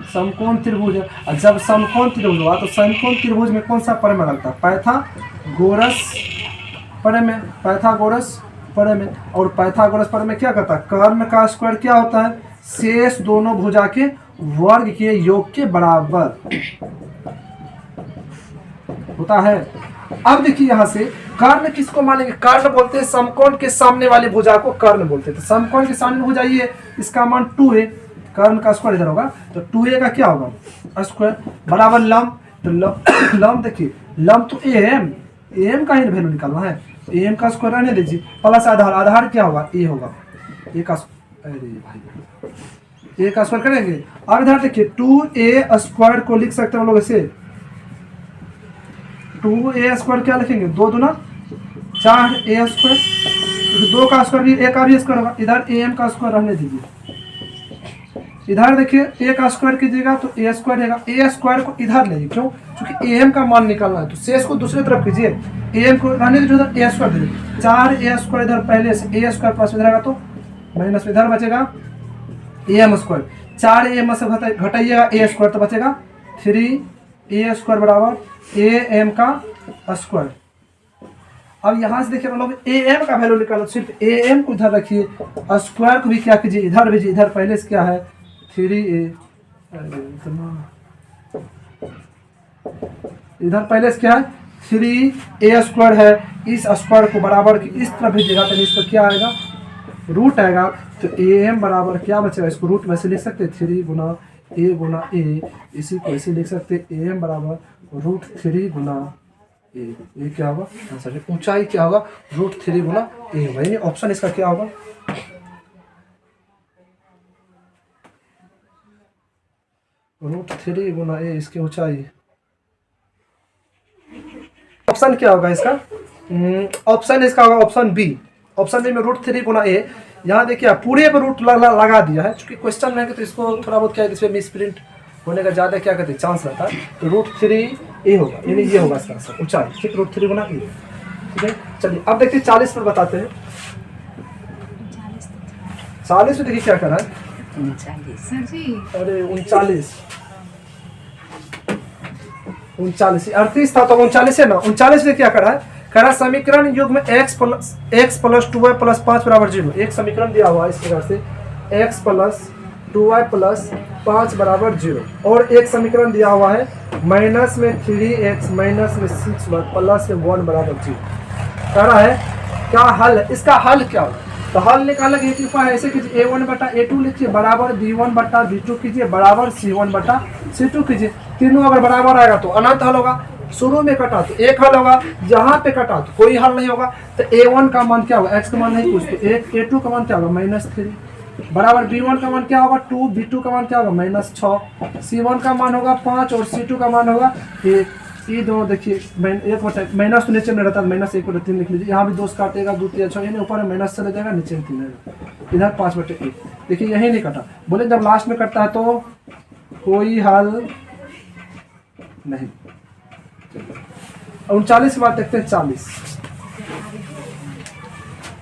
A: समकोण त्रिभुज है। और जब समकोण त्रिभुज हुआ तो समकोण त्रिभुज में कौन सा प्रमेय लगता है पाइथागोरस प्रमेय, पाइथागोरस प्रमेय। और पाइथागोरस प्रमेय क्या करता है कर्ण का स्क्वायर क्या होता है शेष दोनों भुजा के वर्ग के योग के बराबर होता है। अब देखिए यहाँ से कर्ण किसको मानेंगे, कर्ण बोलते हैं समकोण के सामने वाली भुजा को कर्ण बोलते हैं। तो समकोण के सामने भुजा ये इसका मान 2a, कर्ण का स्क्वायर इधर होगा तो 2a का क्या होगा स्क्वायर बराबर लंब। तो लंब देखिए लंब तो एम का ही वैल्यू निकालना है, एम का स्क्वायर रहने दीजिए प्लस आधार, आधार क्या होगा ए होगा, ए का अरे भाई ए का स्क्वायर करेंगे। अब इधर देखिए 2a स्क्वायर को लिख सकते हैं हम लोग ऐसे 2a स्क्वायर क्या लिखेंगे 2 दूना 4a स्क्वायर, 2 का स्क्वायर भी a का भी स्क्वायर होगा। इधर am का स्क्वायर रहने दीजिए, इधर देखिए a का स्क्वायर कीजिएगा तो a स्क्वायर रहेगा, a स्क्वायर को इधर ले क्यों क्योंकि am का मान निकालना है। तो शेष को दूसरी तरफ कीजिए, am को रहने दीजिए उधर a स्क्वायर दीजिए, 4a स्क्वायर इधर पहले से a स्क्वायर प्लस इधर आएगा तो माइनस में इधर बचेगा am स्क्वायर, 4am से घटाइएगा a स्क्वायर तो बचेगा 3a स्क्वायर बराबर am का स्क्वायर। अब यहाँ से देखिए मतलब am का वैल्यू निकालो, सिर्फ am को इधर रखिए, स्क्वायर को भी क्या कीजिए इधर भेजिए, इधर पहले से क्या है 3a, इधर पहले से क्या है 3a स्क्वायर है। इस स्क्वायर को बराबर की इस तरफ भेजिएगा तो इस पर क्या आएगा रूट आएगा। तो am बराबर क्या बचेगा, इसको रूट में से लिख सकते 3 गुना a गुना a, इसी को ऐसे लिख सकते am बराबर रूट 3 गुना a। ये क्या होगा आंसर, ऊंचाई क्या होगा रूट 3 गुना a होगा। यानी ऑप्शन इसका क्या होगा रूट 3 गुना a इसकी ऊंचाई। ऑप्शन क्या होगा इसका, ऑप्शन इसका होगा ऑप्शन बी। ऑप्शन बी में रूट 3 गुना a। यहाँ देखिए पूरे पर रूट लगा दिया है, चूंकि क्वेश्चन में तो इसको थोड़ा बहुत क्या है इसमें मिस प्रिंट होने का ज़्यादा क्या कहते हैं चांस रहता है। तो रूट 3a होगा, यानी ये होगा इसका आंसर ऊंचाई, ठीक रूट 3 गुना a। ठीक है चलिए अब देखिए 40 पर बताते हैं। 40 में देखिए क्या कर रहा है
B: 39
A: अरे 39 38 था तो 39 है ना। 39 में क्या करा है कह रहा समीकरण युग में x प्लस 2y प्लस 5 बराबर 0। एक समीकरण दिया हुआ है इस प्रकार से x प्लस 2y प्लस 5 बराबर 0, और एक समीकरण दिया हुआ है माइनस में 3x माइनस में 6y प्लस में 1 बराबर 0। कह रहा है क्या हल है, इसका हल क्या होगा। तो हल निकालने के उपाय है ऐसे कीजिए a1 बटा a2 लिखिए बराबर b1 बटा b2 कीजिए बराबर c1 बटा c2 कीजिए। तीनों अगर बराबर आएगा तो अनंत हल होगा, शुरू में कटा तो एक हल होगा, यहाँ पे कटा तो कोई हल नहीं होगा। तो a1 का मान क्या होगा x का मान नहीं कुछ तो a2 का मान क्या होगा -3 बराबर b1 का मान क्या होगा 2, b2 का मान क्या होगा -6, c1 का मान होगा 5 और c2 का मान होगा 1। ये दोनों देखिए एक बटा माइनस तो नीचे में रहता है -1 बटा 3 लिख लीजिए। यहाँ भी 2 काटेगा 2 3 6 यानी ऊपर में माइनस चला जाएगा नीचे में 3 आएगा, इधर 5 बटे 1। देखिए यही नहीं कटा, बोले जब लास्ट में कटता है तो कोई हल नहीं। 39 के बाद देखते हैं 40।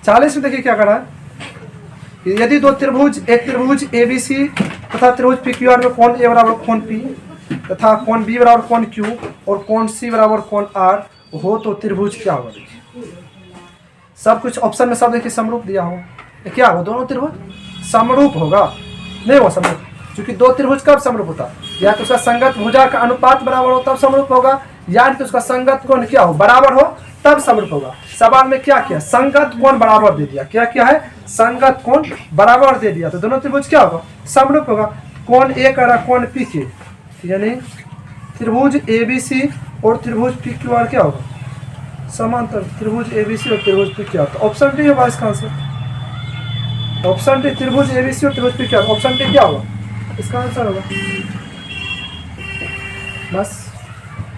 A: 40 में देखिए क्या करा है, यदि दो त्रिभुज, एक त्रिभुज ABC तथा त्रिभुज PQR में कोण A बराबर कोण P तथा कोण B बराबर कोण Q और कोण C बराबर कोण R हो तो त्रिभुज क्या होगा। देखिए सब कुछ ऑप्शन में सब देखिए समरूप दिया हो, क्या हो, दोनों त्रिभुज समरूप होगा, नहीं हो समरूप, क्योंकि दो त्रिभुज कब समरूप होता, या तो उसका संगत भुजा का अनुपात बराबर हो तब समरूप होगा, या तो उसका संगत कोण क्या हो, बराबर हो तब समरूप होगा। सवाल में क्या किया, संगत कोण बराबर दे दिया, क्या किया है, संगत कोण बराबर दे दिया, तो दोनों त्रिभुज क्या होगा, समरूप होगा। कोण A करा कोण P के, यानी त्रिभुज ABC और त्रिभुज PQR क्या होगा, समांतर, त्रिभुज ABC और त्रिभुज PQR, तो ऑप्शन डी होगा इसका आंसर। ऑप्शन डी, त्रिभुज ABC और त्रिभुज PQR, ऑप्शन डी क्या होगा, इसका आंसर होगा। बस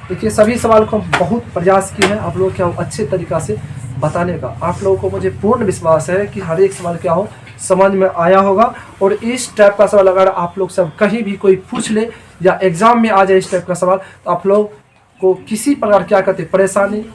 A: देखिए सभी सवाल को हम बहुत प्रयास किए हैं आप लोग क्या हो अच्छे तरीक़ा से बताने का। आप लोगों को मुझे पूर्ण विश्वास है कि हर एक सवाल क्या हो समझ में आया होगा। और इस टाइप का सवाल अगर आप लोग सब कहीं भी कोई पूछ ले या एग्ज़ाम में आ जाए इस टाइप का सवाल, तो आप लोग को किसी प्रकार क्या कहते परेशानी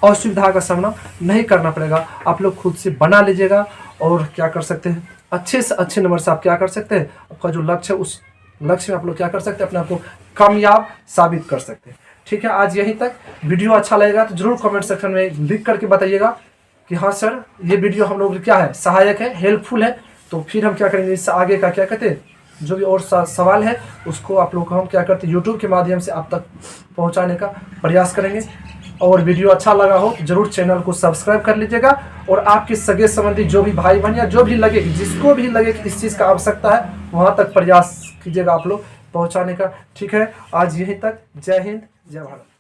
A: असुविधा का सामना नहीं करना पड़ेगा। आप लोग खुद से बना लीजिएगा और क्या कर सकते हैं, अच्छे से अच्छे नंबर से आप क्या कर सकते हैं, आपका जो लक्ष्य है उस लक्ष्य में आप लोग क्या कर सकते हैं, अपने आप को कामयाब साबित कर सकते हैं। ठीक है, आज यहीं तक। वीडियो अच्छा लगेगा तो जरूर कमेंट सेक्शन में लिख करके बताइएगा कि हाँ सर ये वीडियो हम लोग क्या है, सहायक है, हेल्पफुल है। तो फिर हम क्या करेंगे, इससे आगे का क्या कहते हैं जो भी और सवाल है उसको आप लोग को हम क्या करते हैं यूट्यूब के माध्यम से आप तक पहुंचाने का प्रयास करेंगे। और वीडियो अच्छा लगा हो तो जरूर चैनल को सब्सक्राइब कर लीजिएगा। और आपके सगे संबंधी जो भी भाई बहन या जो भी लगे, जिसको भी लगे कि इस चीज़ का आवश्यकता है, वहाँ तक प्रयास कीजिएगा आप लोग पहुँचाने का। ठीक है, आज यहीं तक। जय हिंद, जय भारत।